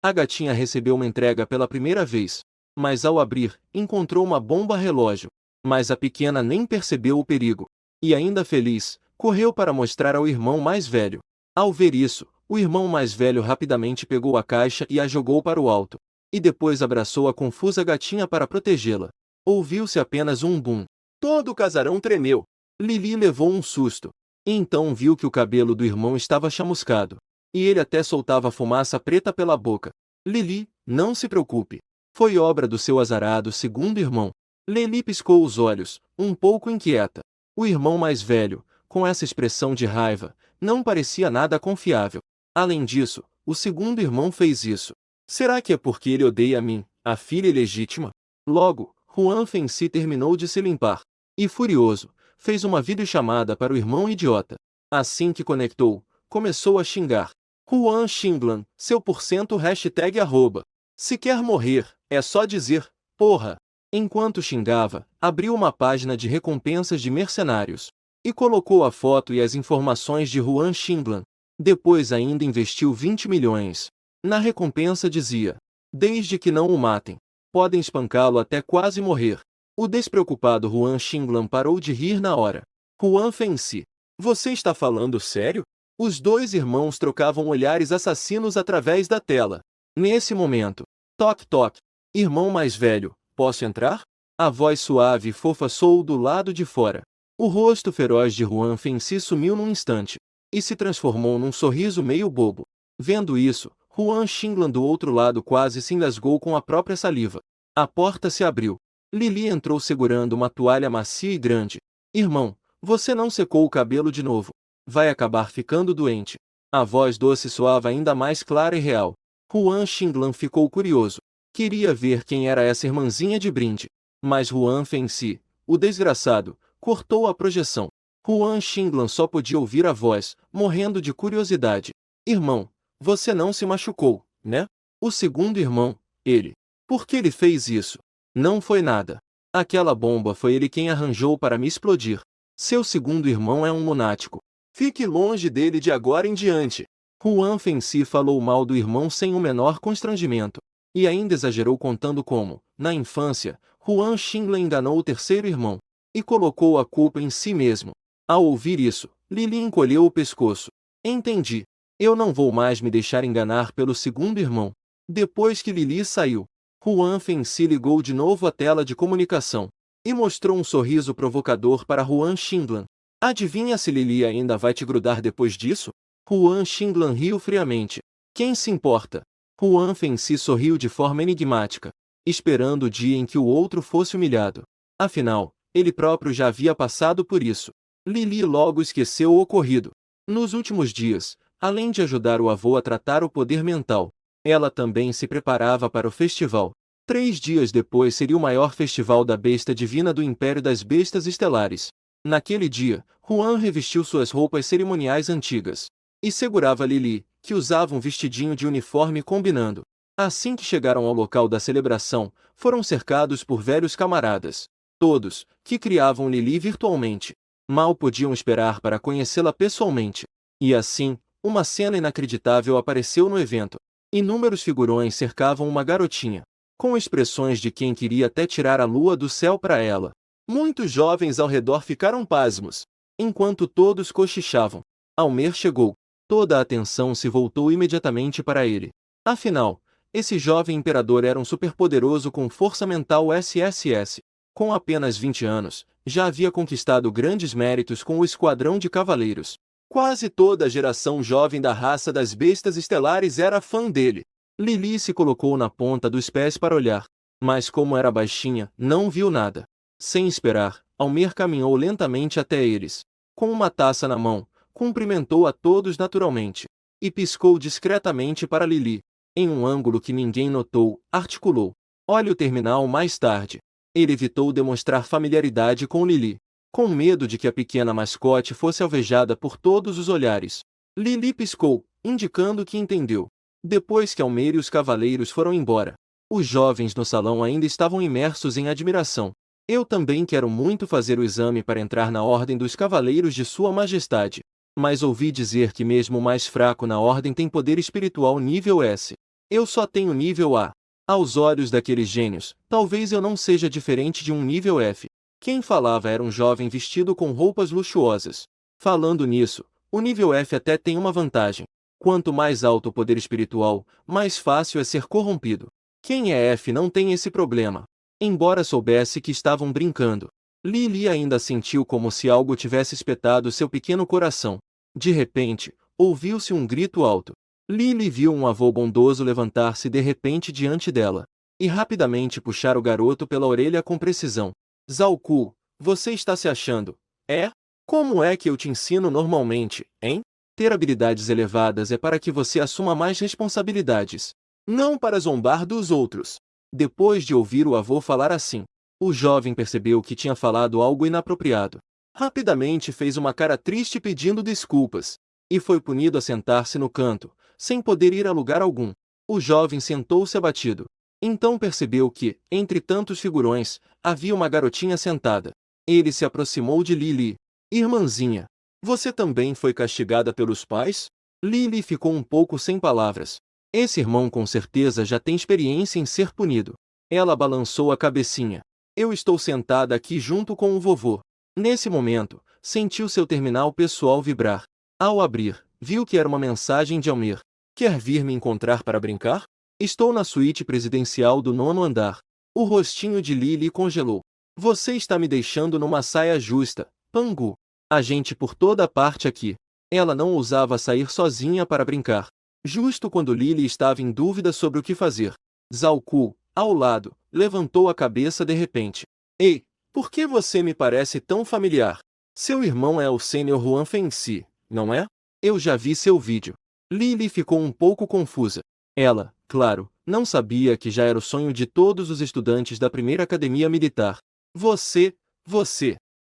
A gatinha recebeu uma entrega pela primeira vez, mas ao abrir, encontrou uma bomba relógio. Mas a pequena nem percebeu o perigo. E ainda feliz, correu para mostrar ao irmão mais velho. Ao ver isso, o irmão mais velho rapidamente pegou a caixa e a jogou para o alto. E depois abraçou a confusa gatinha para protegê-la. Ouviu-se apenas um bum. Todo o casarão tremeu. Lili levou um susto. E então viu que o cabelo do irmão estava chamuscado. E ele até soltava fumaça preta pela boca. Lili, não se preocupe. Foi obra do seu azarado segundo irmão. Lili piscou os olhos, um pouco inquieta. O irmão mais velho, com essa expressão de raiva, não parecia nada confiável. Além disso, o segundo irmão fez isso. Será que é porque ele odeia a mim, a filha ilegítima? Logo, Juan Fenci terminou de se limpar. E furioso, fez uma videochamada para o irmão idiota. Assim que conectou, começou a xingar. Juan Xinglan, seu porcento hashtag arroba. Se quer morrer, é só dizer, porra. Enquanto xingava, abriu uma página de recompensas de mercenários. E colocou a foto e as informações de Juan Xinglan. Depois ainda investiu 20 milhões. Na recompensa dizia: desde que não o matem, podem espancá-lo até quase morrer. O despreocupado Juan Xinglan parou de rir na hora. Juan Fenci, você está falando sério? Os dois irmãos trocavam olhares assassinos através da tela. Nesse momento, toque toque. Irmão mais velho, posso entrar? A voz suave e fofa soou do lado de fora. O rosto feroz de Juan Fenci sumiu num instante. E se transformou num sorriso meio bobo. Vendo isso, Juan Xinglan do outro lado quase se engasgou com a própria saliva. A porta se abriu. Lili entrou segurando uma toalha macia e grande. Irmão, você não secou o cabelo de novo. Vai acabar ficando doente. A voz doce soava ainda mais clara e real. Juan Xinglan ficou curioso. Queria ver quem era essa irmãzinha de brinde. Mas Juan Fenci, o desgraçado, cortou a projeção. Juan Xinglan só podia ouvir a voz, morrendo de curiosidade. Irmão, você não se machucou, né? O segundo irmão, ele. Por que ele fez isso? Não foi nada. Aquela bomba foi ele quem arranjou para me explodir. Seu segundo irmão é um lunático. Fique longe dele de agora em diante. Juan Fenci falou mal do irmão sem o menor constrangimento. E ainda exagerou contando como, na infância, Juan Xinglan enganou o terceiro irmão. E colocou a culpa em si mesmo. Ao ouvir isso, Lili encolheu o pescoço. Entendi. Eu não vou mais me deixar enganar pelo segundo irmão. Depois que Lili saiu, Juan Fenci ligou de novo a tela de comunicação. E mostrou um sorriso provocador para Juan Xinglan. Adivinha se Lili ainda vai te grudar depois disso? Juan Xinglan riu friamente. Quem se importa? Juan Fenci sorriu de forma enigmática, esperando o dia em que o outro fosse humilhado. Afinal, ele próprio já havia passado por isso. Lili logo esqueceu o ocorrido. Nos últimos dias, além de ajudar o avô a tratar o poder mental, ela também se preparava para o festival. 3 dias depois seria o maior festival da besta divina do Império das Bestas Estelares. Naquele dia, Juan revestiu suas roupas cerimoniais antigas. E segurava Lili, que usava um vestidinho de uniforme combinando. Assim que chegaram ao local da celebração, foram cercados por velhos camaradas. Todos, que criavam Lili virtualmente. Mal podiam esperar para conhecê-la pessoalmente. E assim, uma cena inacreditável apareceu no evento. Inúmeros figurões cercavam uma garotinha, com expressões de quem queria até tirar a lua do céu para ela. Muitos jovens ao redor ficaram pasmos, enquanto todos cochichavam. Almer chegou. Toda a atenção se voltou imediatamente para ele. Afinal, esse jovem imperador era um superpoderoso com força mental SSS. Com apenas 20 anos, já havia conquistado grandes méritos com o esquadrão de cavaleiros. Quase toda a geração jovem da raça das bestas estelares era fã dele. Lili se colocou na ponta dos pés para olhar, mas como era baixinha, não viu nada. Sem esperar, Almer caminhou lentamente até eles. Com uma taça na mão, cumprimentou a todos naturalmente. E piscou discretamente para Lili. Em um ângulo que ninguém notou, articulou: olhe o terminal mais tarde. Ele evitou demonstrar familiaridade com Lili, com medo de que a pequena mascote fosse alvejada por todos os olhares. Lili piscou, indicando que entendeu. Depois que Almer e os cavaleiros foram embora, os jovens no salão ainda estavam imersos em admiração. Eu também quero muito fazer o exame para entrar na Ordem dos Cavaleiros de Sua Majestade. Mas ouvi dizer que mesmo o mais fraco na Ordem tem poder espiritual nível S. Eu só tenho nível A. Aos olhos daqueles gênios, talvez eu não seja diferente de um nível F. Quem falava era um jovem vestido com roupas luxuosas. Falando nisso, o nível F até tem uma vantagem. Quanto mais alto o poder espiritual, mais fácil é ser corrompido. Quem é F não tem esse problema. Embora soubesse que estavam brincando, Lily ainda sentiu como se algo tivesse espetado seu pequeno coração. De repente, ouviu-se um grito alto. Lily viu um avô bondoso levantar-se de repente diante dela, e rapidamente puxar o garoto pela orelha com precisão. Zalku, você está se achando, é? Como é que eu te ensino normalmente, hein? Ter habilidades elevadas é para que você assuma mais responsabilidades, não para zombar dos outros. Depois de ouvir o avô falar assim, o jovem percebeu que tinha falado algo inapropriado. Rapidamente fez uma cara triste pedindo desculpas, e foi punido a sentar-se no canto, sem poder ir a lugar algum. O jovem sentou-se abatido. Então percebeu que, entre tantos figurões, havia uma garotinha sentada. Ele se aproximou de Lily. Irmãzinha, você também foi castigada pelos pais? Lily ficou um pouco sem palavras. Esse irmão com certeza já tem experiência em ser punido. Ela balançou a cabecinha. Eu estou sentada aqui junto com o vovô. Nesse momento, sentiu seu terminal pessoal vibrar. Ao abrir, viu que era uma mensagem de Almir. Quer vir me encontrar para brincar? Estou na suíte presidencial do 9º andar. O rostinho de Lily congelou. Você está me deixando numa saia justa, Pangu. Há gente por toda parte aqui. Ela não ousava sair sozinha para brincar. Justo quando Lily estava em dúvida sobre o que fazer, Zalku, ao lado, levantou a cabeça de repente. Ei, por que você me parece tão familiar? Seu irmão é o Sr. Huan Fengxi, não é? Eu já vi seu vídeo. Lily ficou um pouco confusa. Ela, claro, não sabia que já era o sonho de todos os estudantes da primeira academia militar. Você.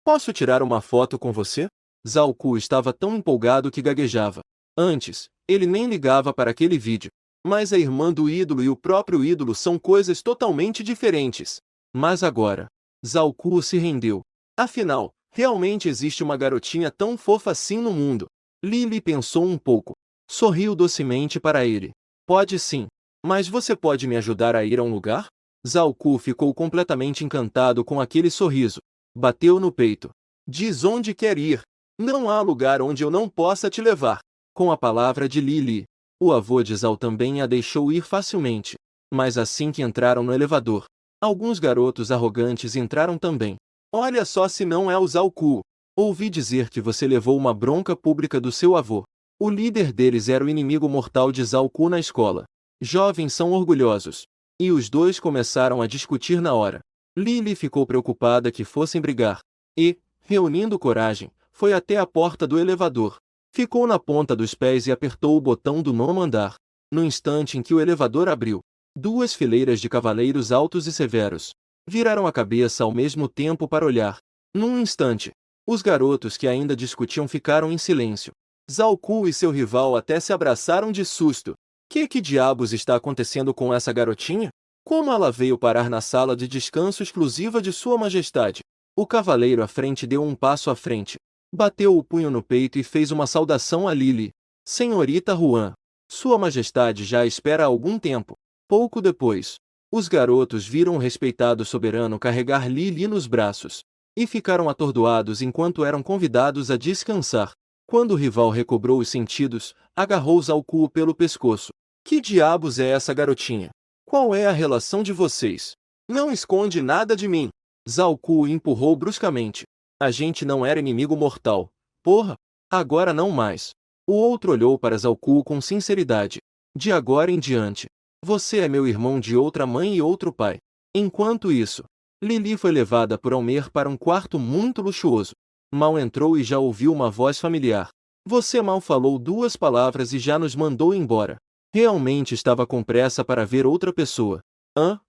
Posso tirar uma foto com você? Zalku estava tão empolgado que gaguejava. Antes, ele nem ligava para aquele vídeo. Mas a irmã do ídolo e o próprio ídolo são coisas totalmente diferentes. Mas agora, Zalku se rendeu. Afinal, realmente existe uma garotinha tão fofa assim no mundo. Lily pensou um pouco. Sorriu docemente para ele. Pode sim. Mas você pode me ajudar a ir a um lugar? Zalku ficou completamente encantado com aquele sorriso. Bateu no peito. Diz onde quer ir. Não há lugar onde eu não possa te levar. Com a palavra de Lily, o avô de Zal também a deixou ir facilmente. Mas assim que entraram no elevador, alguns garotos arrogantes entraram também. Olha só se não é o Zalku. Ouvi dizer que você levou uma bronca pública do seu avô. O líder deles era o inimigo mortal de Zalku na escola. Jovens são orgulhosos. E os dois começaram a discutir na hora. Lily ficou preocupada que fossem brigar. E, reunindo coragem, foi até a porta do elevador. Ficou na ponta dos pés e apertou o botão do 9º andar. No instante em que o elevador abriu, duas fileiras de cavaleiros altos e severos viraram a cabeça ao mesmo tempo para olhar. Num instante, os garotos que ainda discutiam ficaram em silêncio. Zalku e seu rival até se abraçaram de susto. Que diabos está acontecendo com essa garotinha? Como ela veio parar na sala de descanso exclusiva de Sua Majestade? O cavaleiro à frente deu um passo à frente. Bateu o punho no peito e fez uma saudação a Lily. Senhorita Huan, Sua Majestade já a espera há algum tempo. Pouco depois, os garotos viram o respeitado soberano carregar Lily nos braços, e ficaram atordoados enquanto eram convidados a descansar. Quando o rival recobrou os sentidos, agarrou Zalku pelo pescoço. Que diabos é essa garotinha? Qual é a relação de vocês? Não esconde nada de mim. Zalku o empurrou bruscamente. A gente não era inimigo mortal. Porra! Agora não mais. O outro olhou para Zalku com sinceridade. De agora em diante, você é meu irmão de outra mãe e outro pai. Enquanto isso, Lily foi levada por Almer para um quarto muito luxuoso. Mal entrou e já ouviu uma voz familiar. Você mal falou duas palavras e já nos mandou embora. Realmente estava com pressa para ver outra pessoa. Hã?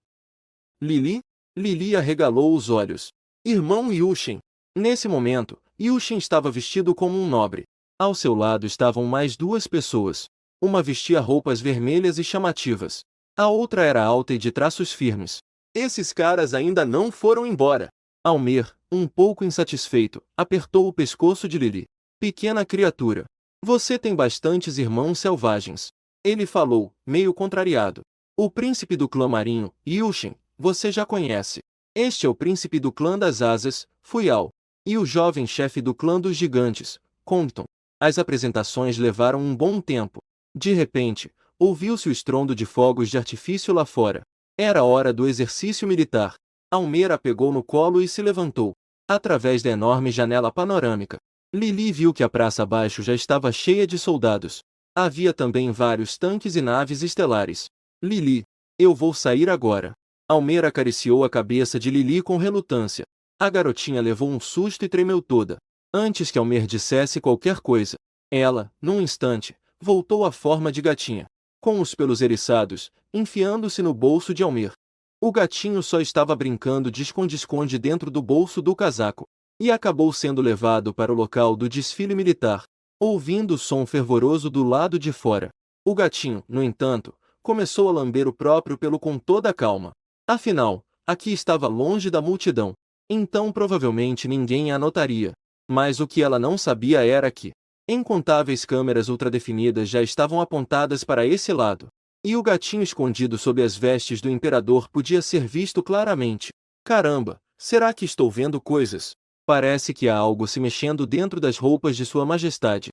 Lily? Lily arregalou os olhos. Irmão Yushin. Nesse momento, Yushin estava vestido como um nobre. Ao seu lado estavam mais duas pessoas. Uma vestia roupas vermelhas e chamativas. A outra era alta e de traços firmes. Esses caras ainda não foram embora. Almer, um pouco insatisfeito, apertou o pescoço de Lily. Pequena criatura. Você tem bastantes irmãos selvagens. Ele falou, meio contrariado. O príncipe do clã marinho, Yushin, você já conhece. Este é o príncipe do clã das asas, Fuyao. E o jovem chefe do clã dos gigantes, Compton. As apresentações levaram um bom tempo. De repente, ouviu-se o estrondo de fogos de artifício lá fora. Era hora do exercício militar. Almeida a pegou no colo e se levantou. Através da enorme janela panorâmica, Lily viu que a praça abaixo já estava cheia de soldados. Havia também vários tanques e naves estelares. Lily, eu vou sair agora. Almeida acariciou a cabeça de Lily com relutância. A garotinha levou um susto e tremeu toda. Antes que Almeida dissesse qualquer coisa, ela, num instante, voltou à forma de gatinha, com os pelos eriçados, enfiando-se no bolso de Almeida. O gatinho só estava brincando de esconde-esconde dentro do bolso do casaco, e acabou sendo levado para o local do desfile militar, ouvindo o som fervoroso do lado de fora. O gatinho, no entanto, começou a lamber o próprio pelo com toda a calma. Afinal, aqui estava longe da multidão, então provavelmente ninguém a notaria. Mas o que ela não sabia era que incontáveis câmeras ultradefinidas já estavam apontadas para esse lado. E o gatinho escondido sob as vestes do imperador podia ser visto claramente. Caramba, será que estou vendo coisas? Parece que há algo se mexendo dentro das roupas de Sua Majestade.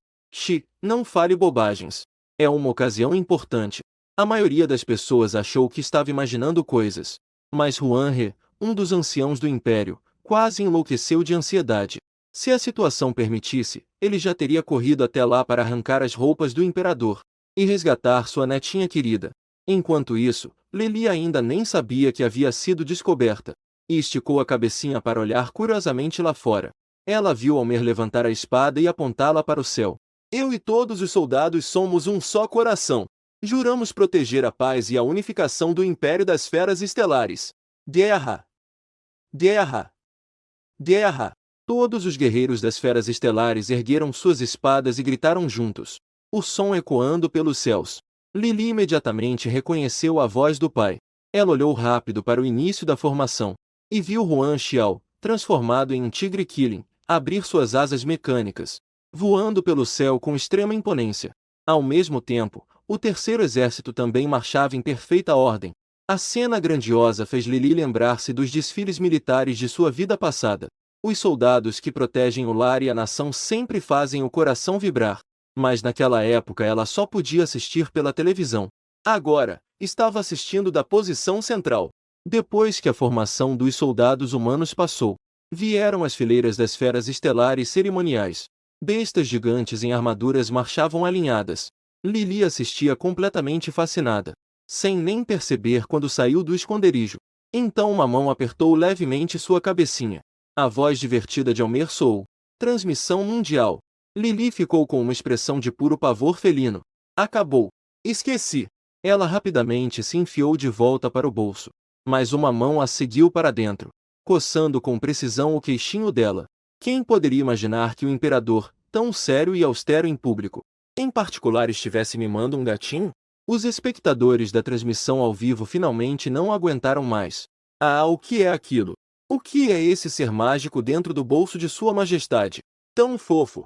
Não fale bobagens. É uma ocasião importante. A maioria das pessoas achou que estava imaginando coisas. Mas Huan He, um dos anciãos do império, quase enlouqueceu de ansiedade. Se a situação permitisse, ele já teria corrido até lá para arrancar as roupas do imperador e resgatar sua netinha querida. Enquanto isso, Lily ainda nem sabia que havia sido descoberta, e esticou a cabecinha para olhar curiosamente lá fora. Ela viu Almeida levantar a espada e apontá-la para o céu. Eu e todos os soldados somos um só coração. Juramos proteger a paz e a unificação do Império das Feras Estelares. Guerra! Guerra! Guerra! Todos os guerreiros das Feras Estelares ergueram suas espadas e gritaram juntos, o som ecoando pelos céus. Lily imediatamente reconheceu a voz do pai. Ela olhou rápido para o início da formação e viu Huan Xiao, transformado em um tigre Killing, abrir suas asas mecânicas, voando pelo céu com extrema imponência. Ao mesmo tempo, o terceiro exército também marchava em perfeita ordem. A cena grandiosa fez Lily lembrar-se dos desfiles militares de sua vida passada. Os soldados que protegem o lar e a nação sempre fazem o coração vibrar. Mas naquela época ela só podia assistir pela televisão. Agora, estava assistindo da posição central. Depois que a formação dos soldados humanos passou, vieram as fileiras das feras estelares cerimoniais. Bestas gigantes em armaduras marchavam alinhadas. Lily assistia completamente fascinada, sem nem perceber quando saiu do esconderijo. Então uma mão apertou levemente sua cabecinha. A voz divertida de Almeida soou. Transmissão mundial. Lily ficou com uma expressão de puro pavor felino. Acabou. Esqueci. Ela rapidamente se enfiou de volta para o bolso. Mas uma mão a seguiu para dentro, coçando com precisão o queixinho dela. Quem poderia imaginar que o imperador, tão sério e austero em público, em particular estivesse mimando um gatinho? Os espectadores da transmissão ao vivo finalmente não aguentaram mais. Ah, o que é aquilo? O que é esse ser mágico dentro do bolso de Sua Majestade? Tão fofo!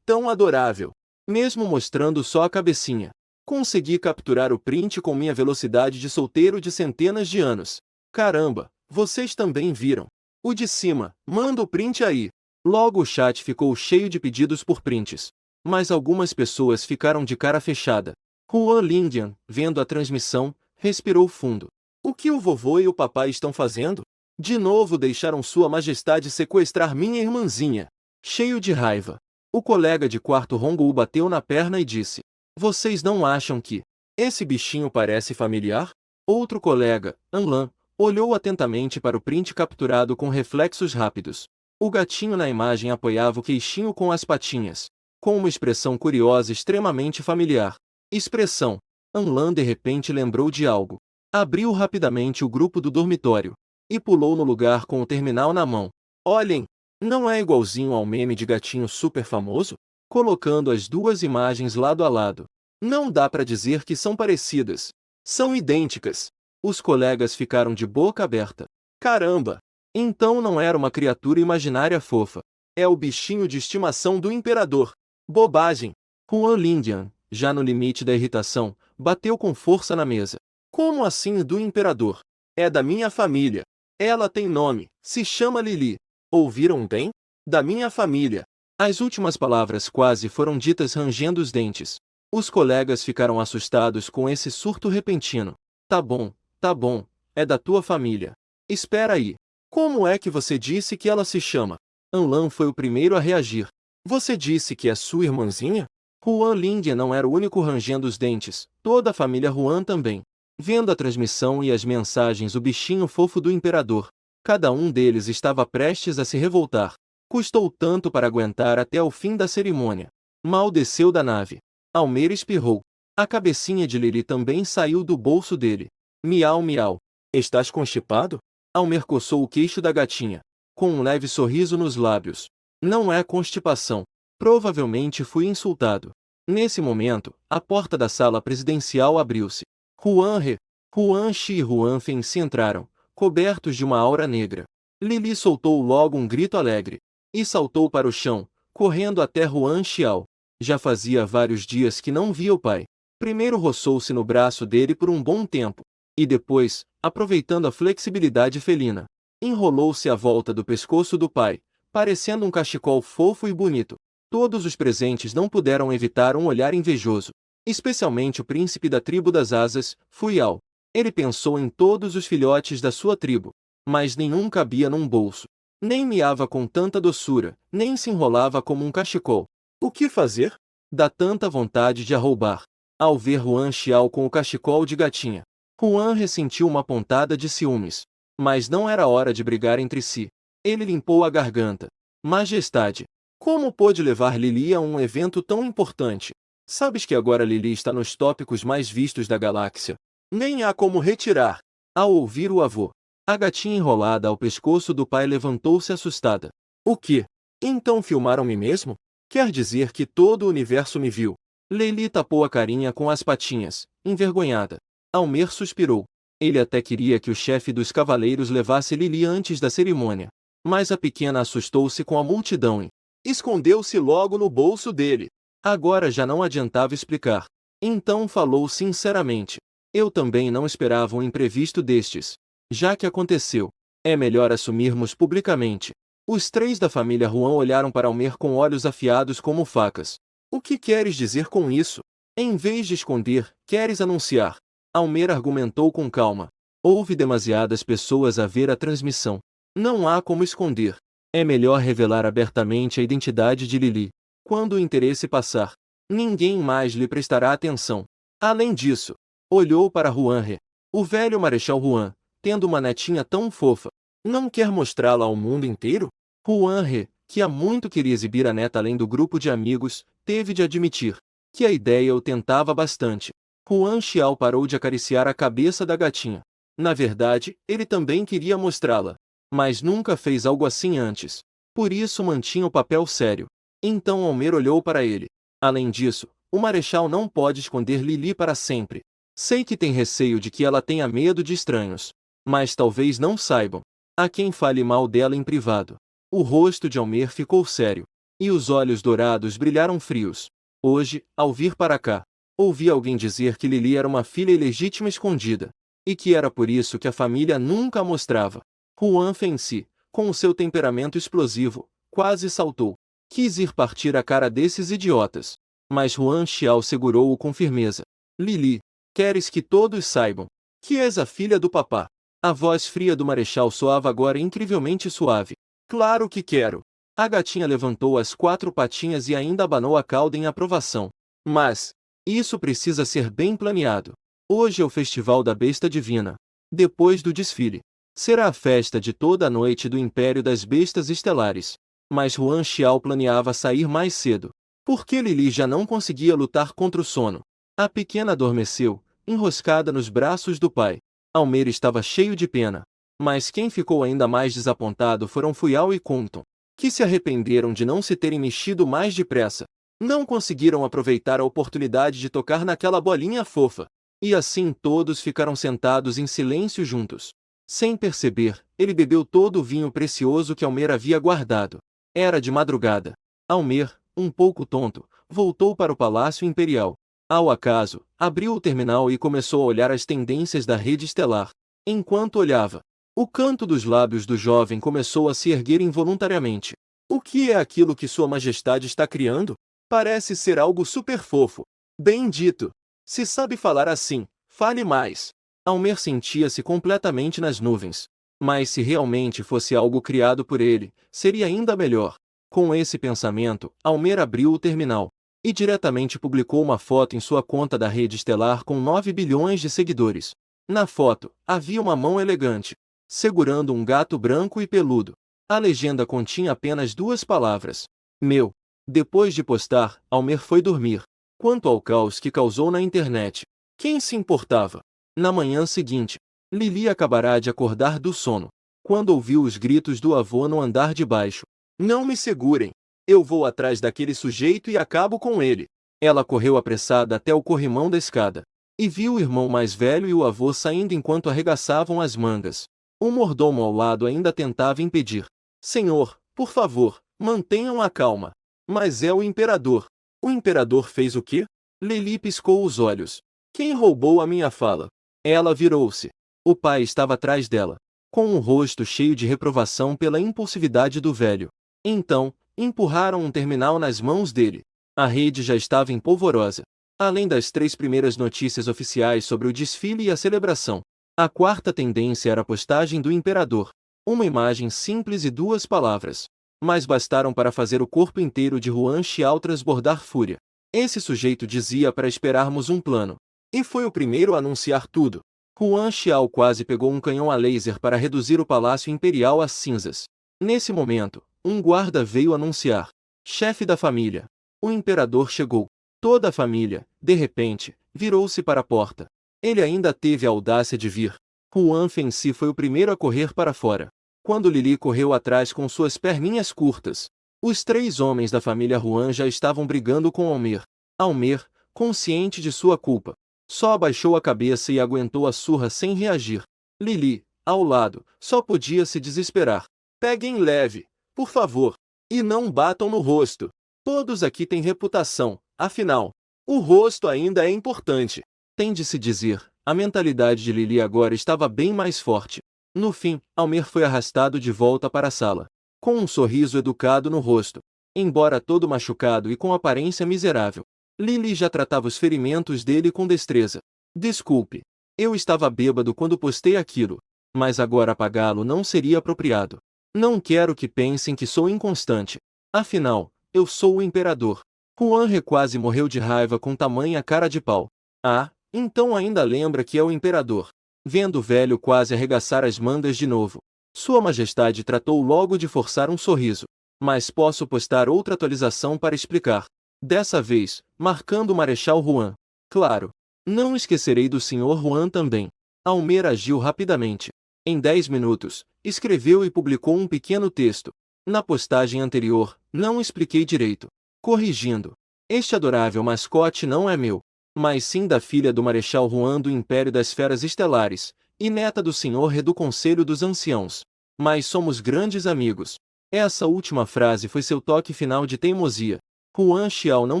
Tão adorável! Mesmo mostrando só a cabecinha, consegui capturar o print com minha velocidade de solteiro de centenas de anos. Caramba, vocês também viram. O de cima, manda o print aí. Logo o chat ficou cheio de pedidos por prints. Mas algumas pessoas ficaram de cara fechada. Huan Lingyan, vendo a transmissão, respirou fundo. O que o vovô e o papai estão fazendo? De novo deixaram Sua Majestade sequestrar minha irmãzinha. Cheio de raiva, o colega de quarto Hongo o bateu na perna e disse: Vocês não acham que esse bichinho parece familiar? Outro colega, Anlan, olhou atentamente para o print capturado com reflexos rápidos. O gatinho na imagem apoiava o queixinho com as patinhas, com uma expressão curiosa extremamente familiar. Expressão. Anlan de repente lembrou de algo. Abriu rapidamente o grupo do dormitório e pulou no lugar com o terminal na mão. Olhem! Não é igualzinho ao meme de gatinho super famoso? Colocando as duas imagens lado a lado. Não dá para dizer que são parecidas. São idênticas. Os colegas ficaram de boca aberta. Caramba! Então não era uma criatura imaginária fofa. É o bichinho de estimação do imperador. Bobagem! Huan Lingyan, Já no limite da irritação, bateu com força na mesa. Como assim do imperador? É da minha família. Ela tem nome, se chama Lili. Ouviram bem? Da minha família. As últimas palavras quase foram ditas rangendo os dentes. Os colegas ficaram assustados com esse surto repentino. Tá bom, é da tua família. Espera aí. Como é que você disse que ela se chama? Anlan foi o primeiro a reagir. Você disse que é sua irmãzinha? Huan Lingyan não era o único rangendo os dentes, toda a família Huan também. Vendo a transmissão e as mensagens o bichinho fofo do imperador, cada um deles estava prestes a se revoltar. Custou tanto para aguentar até o fim da cerimônia. Mal desceu da nave. Almeida espirrou. A cabecinha de Lili também saiu do bolso dele. Miau miau. Estás constipado? Almer coçou o queixo da gatinha, com um leve sorriso nos lábios. Não é constipação. Provavelmente fui insultado. Nesse momento, a porta da sala presidencial abriu-se. Huan He, Huan Shi e Huan Fen se entraram, cobertos de uma aura negra. Lili soltou logo um grito alegre e saltou para o chão, correndo até Huan Xiao. Já fazia vários dias que não via o pai. Primeiro roçou-se no braço dele por um bom tempo, e depois, aproveitando a flexibilidade felina, enrolou-se à volta do pescoço do pai, parecendo um cachecol fofo e bonito. Todos os presentes não puderam evitar um olhar invejoso, especialmente o príncipe da tribo das asas, Fuyao. Ele pensou em todos os filhotes da sua tribo, mas nenhum cabia num bolso. Nem miava com tanta doçura, nem se enrolava como um cachecol. O que fazer? Dá tanta vontade de a roubar. Ao ver Huan Xiao com o cachecol de gatinha, Huan ressentiu uma pontada de ciúmes. Mas não era hora de brigar entre si. Ele limpou a garganta. Majestade, como pôde levar Lili a um evento tão importante? Sabes que agora Lili está nos tópicos mais vistos da galáxia. Nem há como retirar. Ao ouvir o avô, a gatinha enrolada ao pescoço do pai levantou-se assustada. O quê? Então filmaram-me mesmo? Quer dizer que todo o universo me viu. Lili tapou a carinha com as patinhas, envergonhada. Almer suspirou. Ele até queria que o chefe dos cavaleiros levasse Lili antes da cerimônia. Mas a pequena assustou-se com a multidão e escondeu-se logo no bolso dele. Agora já não adiantava explicar. Então falou sinceramente. Eu também não esperava um imprevisto destes. Já que aconteceu, é melhor assumirmos publicamente. Os três da família Huan olharam para Almer com olhos afiados como facas. O que queres dizer com isso? Em vez de esconder, queres anunciar? Almer argumentou com calma. Houve demasiadas pessoas a ver a transmissão. Não há como esconder. É melhor revelar abertamente a identidade de Lili. Quando o interesse passar, ninguém mais lhe prestará atenção. Além disso, olhou para Huan He. O velho Marechal Huan, tendo uma netinha tão fofa, não quer mostrá-la ao mundo inteiro? Huan He, que há muito queria exibir a neta além do grupo de amigos, teve de admitir que a ideia o tentava bastante. Huan Xiao parou de acariciar a cabeça da gatinha. Na verdade, ele também queria mostrá-la, mas nunca fez algo assim antes. Por isso mantinha o papel sério. Então Almer olhou para ele. Além disso, o Marechal não pode esconder Lili para sempre. Sei que tem receio de que ela tenha medo de estranhos, mas talvez não saibam. Há quem fale mal dela em privado. O rosto de Almer ficou sério, e os olhos dourados brilharam frios. Hoje, ao vir para cá, ouvi alguém dizer que Lili era uma filha ilegítima escondida, e que era por isso que a família nunca a mostrava. Huan Fenci, com o seu temperamento explosivo, quase saltou. Quis ir partir a cara desses idiotas. Mas Huan Xiao segurou-o com firmeza. Lili, queres que todos saibam que és a filha do papá? A voz fria do Marechal soava agora incrivelmente suave. Claro que quero. A gatinha levantou as quatro patinhas e ainda abanou a cauda em aprovação. Mas isso precisa ser bem planeado. Hoje é o Festival da Besta Divina. Depois do desfile, será a festa de toda a noite do Império das Bestas Estelares. Mas Huan Xiao planeava sair mais cedo, porque Lili já não conseguia lutar contra o sono. A pequena adormeceu, enroscada nos braços do pai. Almer estava cheio de pena. Mas quem ficou ainda mais desapontado foram Fuyao e Compton, que se arrependeram de não se terem mexido mais depressa. Não conseguiram aproveitar a oportunidade de tocar naquela bolinha fofa. E assim todos ficaram sentados em silêncio juntos. Sem perceber, ele bebeu todo o vinho precioso que Almer havia guardado. Era de madrugada. Almer, um pouco tonto, voltou para o Palácio Imperial. Ao acaso, abriu o terminal e começou a olhar as tendências da rede estelar. Enquanto olhava, o canto dos lábios do jovem começou a se erguer involuntariamente. O que é aquilo que Sua Majestade está criando? Parece ser algo super fofo. Bem dito. Se sabe falar assim, fale mais. Almer sentia-se completamente nas nuvens. Mas se realmente fosse algo criado por ele, seria ainda melhor. Com esse pensamento, Almer abriu o terminal e diretamente publicou uma foto em sua conta da rede estelar com 9 bilhões de seguidores. Na foto, havia uma mão elegante, segurando um gato branco e peludo. A legenda continha apenas 2 palavras. Meu. Depois de postar, Almer foi dormir. Quanto ao caos que causou na internet, quem se importava? Na manhã seguinte, Lili acabará de acordar do sono, quando ouviu os gritos do avô no andar de baixo. Não me segurem! Eu vou atrás daquele sujeito e acabo com ele. Ela correu apressada até o corrimão da escada e viu o irmão mais velho e o avô saindo enquanto arregaçavam as mangas. O mordomo ao lado ainda tentava impedir. Senhor, por favor, mantenham a calma. Mas é o imperador. O imperador fez o quê? Lili piscou os olhos. Quem roubou a minha fala? Ela virou-se. O pai estava atrás dela, com um rosto cheio de reprovação pela impulsividade do velho. Então, empurraram um terminal nas mãos dele. A rede já estava em polvorosa. Além das 3 primeiras notícias oficiais sobre o desfile e a celebração, a 4ª tendência era a postagem do imperador. Uma imagem simples e 2 palavras. Mas bastaram para fazer o corpo inteiro de Huan Xiao transbordar fúria. Esse sujeito dizia para esperarmos um plano. E foi o primeiro a anunciar tudo. Huan Xiao quase pegou um canhão a laser para reduzir o Palácio Imperial a cinzas. Nesse momento, um guarda veio anunciar. Chefe da família. O imperador chegou. Toda a família, de repente, virou-se para a porta. Ele ainda teve a audácia de vir. Huan Fengxi foi o primeiro a correr para fora. Quando Lili correu atrás com suas perninhas curtas, os 3 homens da família Huan já estavam brigando com Almer. Almer, consciente de sua culpa, só abaixou a cabeça e aguentou a surra sem reagir. Lili, ao lado, só podia se desesperar. Peguem leve, por favor, e não batam no rosto. Todos aqui têm reputação, afinal, o rosto ainda é importante. Tem de se dizer, a mentalidade de Lili agora estava bem mais forte. No fim, Almer foi arrastado de volta para a sala, com um sorriso educado no rosto. Embora todo machucado e com aparência miserável, Lili já tratava os ferimentos dele com destreza. Desculpe. Eu estava bêbado quando postei aquilo, mas agora apagá-lo não seria apropriado. Não quero que pensem que sou inconstante. Afinal, eu sou o imperador. Huan He quase morreu de raiva com tamanha cara de pau. Ah, então ainda lembra que é o imperador. Vendo o velho quase arregaçar as mangas de novo, Sua Majestade tratou logo de forçar um sorriso. Mas posso postar outra atualização para explicar. Dessa vez, marcando o Marechal Huan. Claro. Não esquecerei do Sr. Huan também. Almer agiu rapidamente. Em 10 minutos, escreveu e publicou um pequeno texto. Na postagem anterior, não expliquei direito. Corrigindo. Este adorável mascote não é meu, mas sim da filha do Marechal Huan do Império das Feras Estelares, e neta do Senhor He do Conselho dos Anciãos. Mas somos grandes amigos. Essa última frase foi seu toque final de teimosia. Huan Xiao não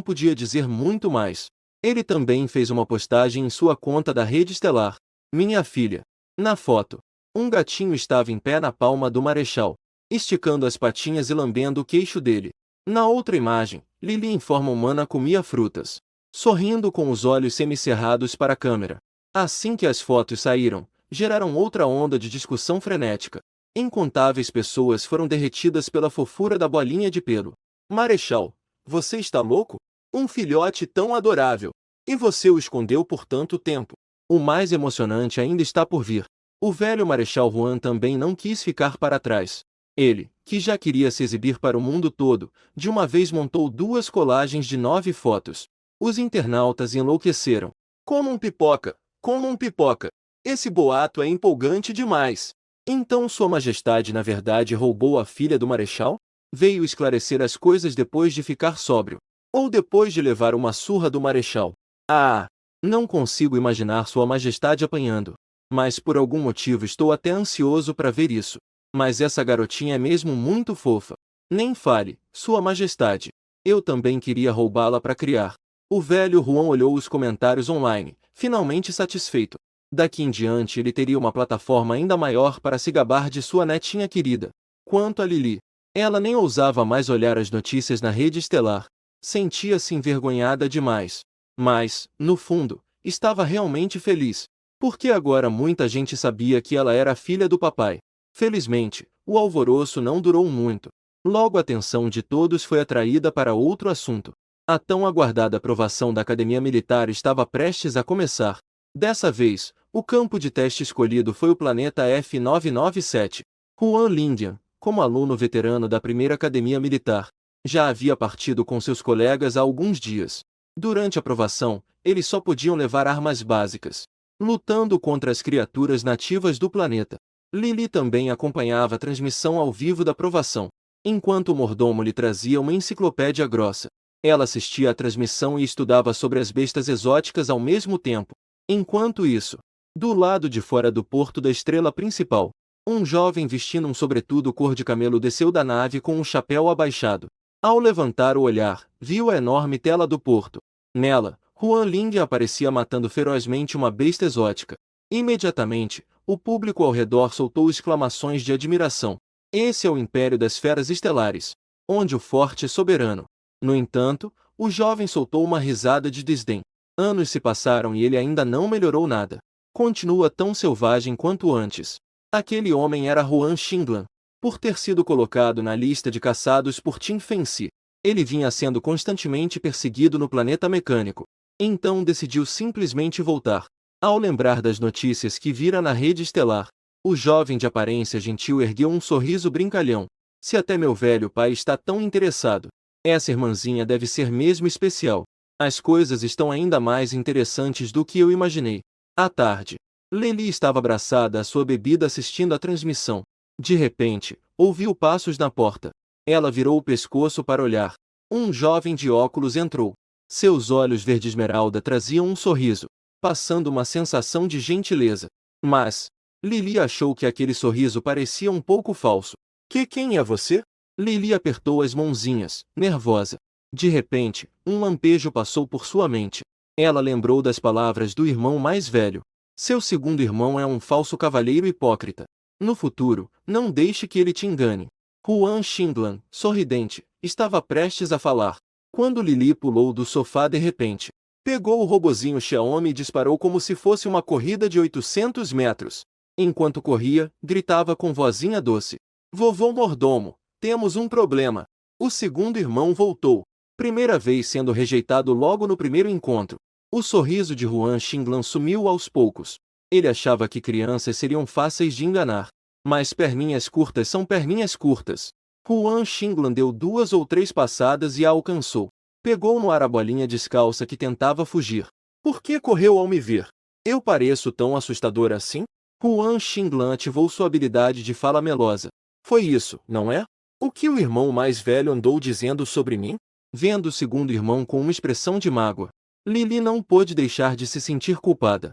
podia dizer muito mais. Ele também fez uma postagem em sua conta da rede estelar. Minha filha. Na foto, um gatinho estava em pé na palma do Marechal, esticando as patinhas e lambendo o queixo dele. Na outra imagem, Lili em forma humana comia frutas, sorrindo com os olhos semicerrados para a câmera. Assim que as fotos saíram, geraram outra onda de discussão frenética. Incontáveis pessoas foram derretidas pela fofura da bolinha de pelo. Marechal, você está louco? Um filhote tão adorável. E você o escondeu por tanto tempo. O mais emocionante ainda está por vir. O velho Marechal Huan também não quis ficar para trás. Ele, que já queria se exibir para o mundo todo, de uma vez montou 2 colagens de 9 fotos. Os internautas enlouqueceram. Comam pipoca, comam pipoca. Esse boato é empolgante demais. Então Sua Majestade na verdade roubou a filha do Marechal? Veio esclarecer as coisas depois de ficar sóbrio. Ou depois de levar uma surra do Marechal. Ah! Não consigo imaginar Sua Majestade apanhando. Mas por algum motivo estou até ansioso para ver isso. Mas essa garotinha é mesmo muito fofa. Nem fale, Sua Majestade. Eu também queria roubá-la para criar. O velho Juan olhou os comentários online, finalmente satisfeito. Daqui em diante ele teria uma plataforma ainda maior para se gabar de sua netinha querida. Quanto a Lily, ela nem ousava mais olhar as notícias na rede estelar. Sentia-se envergonhada demais. Mas, no fundo, estava realmente feliz. Porque agora muita gente sabia que ela era a filha do papai. Felizmente, o alvoroço não durou muito. Logo a atenção de todos foi atraída para outro assunto. A tão aguardada aprovação da Academia Militar estava prestes a começar. Dessa vez, o campo de teste escolhido foi o planeta F997. Juan Lindian, como aluno veterano da primeira Academia Militar, já havia partido com seus colegas há alguns dias. Durante a aprovação, eles só podiam levar armas básicas, lutando contra as criaturas nativas do planeta. Lily também acompanhava a transmissão ao vivo da aprovação, enquanto o mordomo lhe trazia uma enciclopédia grossa. Ela assistia à transmissão e estudava sobre as bestas exóticas ao mesmo tempo. Enquanto isso, do lado de fora do porto da estrela principal, um jovem vestindo um sobretudo cor de camelo desceu da nave com um chapéu abaixado. Ao levantar o olhar, viu a enorme tela do porto. Nela, Juan Ling aparecia matando ferozmente uma besta exótica. Imediatamente, o público ao redor soltou exclamações de admiração. Esse é o Império das Feras Estelares, onde o forte é soberano. No entanto, o jovem soltou uma risada de desdém. Anos se passaram e ele ainda não melhorou nada. Continua tão selvagem quanto antes. Aquele homem era Juan Xinglan. Por ter sido colocado na lista de caçados por Tim Fenci, ele vinha sendo constantemente perseguido no planeta mecânico. Então decidiu simplesmente voltar. Ao lembrar das notícias que vira na rede estelar, o jovem de aparência gentil ergueu um sorriso brincalhão. Se até meu velho pai está tão interessado, essa irmãzinha deve ser mesmo especial. As coisas estão ainda mais interessantes do que eu imaginei. À tarde, Lily estava abraçada à sua bebida assistindo à transmissão. De repente, ouviu passos na porta. Ela virou o pescoço para olhar. Um jovem de óculos entrou. Seus olhos verde esmeralda traziam um sorriso, passando uma sensação de gentileza. Mas, Lily achou que aquele sorriso parecia um pouco falso. Quem é você? Lily apertou as mãozinhas, nervosa. De repente, um lampejo passou por sua mente. Ela lembrou das palavras do irmão mais velho. Seu segundo irmão é um falso cavalheiro hipócrita. No futuro, não deixe que ele te engane. Juan Xinglan, sorridente, estava prestes a falar, quando Lily pulou do sofá de repente. Pegou o robozinho Xiaomi e disparou como se fosse uma corrida de 800 metros. Enquanto corria, gritava com vozinha doce. Vovô Mordomo, temos um problema. O segundo irmão voltou. Primeira vez sendo rejeitado logo no primeiro encontro. O sorriso de Juan Xinglan sumiu aos poucos. Ele achava que crianças seriam fáceis de enganar. Mas perninhas curtas são perninhas curtas. Juan Xinglan deu 2 ou 3 passadas e a alcançou. Pegou no ar a bolinha descalça que tentava fugir. Por que correu ao me ver? Eu pareço tão assustador assim? Juan Xinglan ativou sua habilidade de fala melosa. Foi isso, não é? O que o irmão mais velho andou dizendo sobre mim? Vendo o segundo irmão com uma expressão de mágoa, Lily não pôde deixar de se sentir culpada.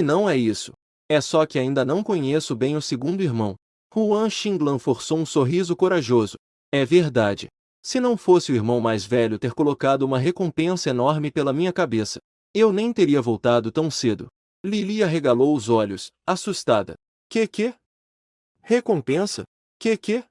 Não é isso. É só que ainda não conheço bem o segundo irmão. Juan Xinglan forçou um sorriso corajoso. É verdade. Se não fosse o irmão mais velho ter colocado uma recompensa enorme pela minha cabeça, eu nem teria voltado tão cedo. Lily arregalou os olhos, assustada. Que? Recompensa? Que?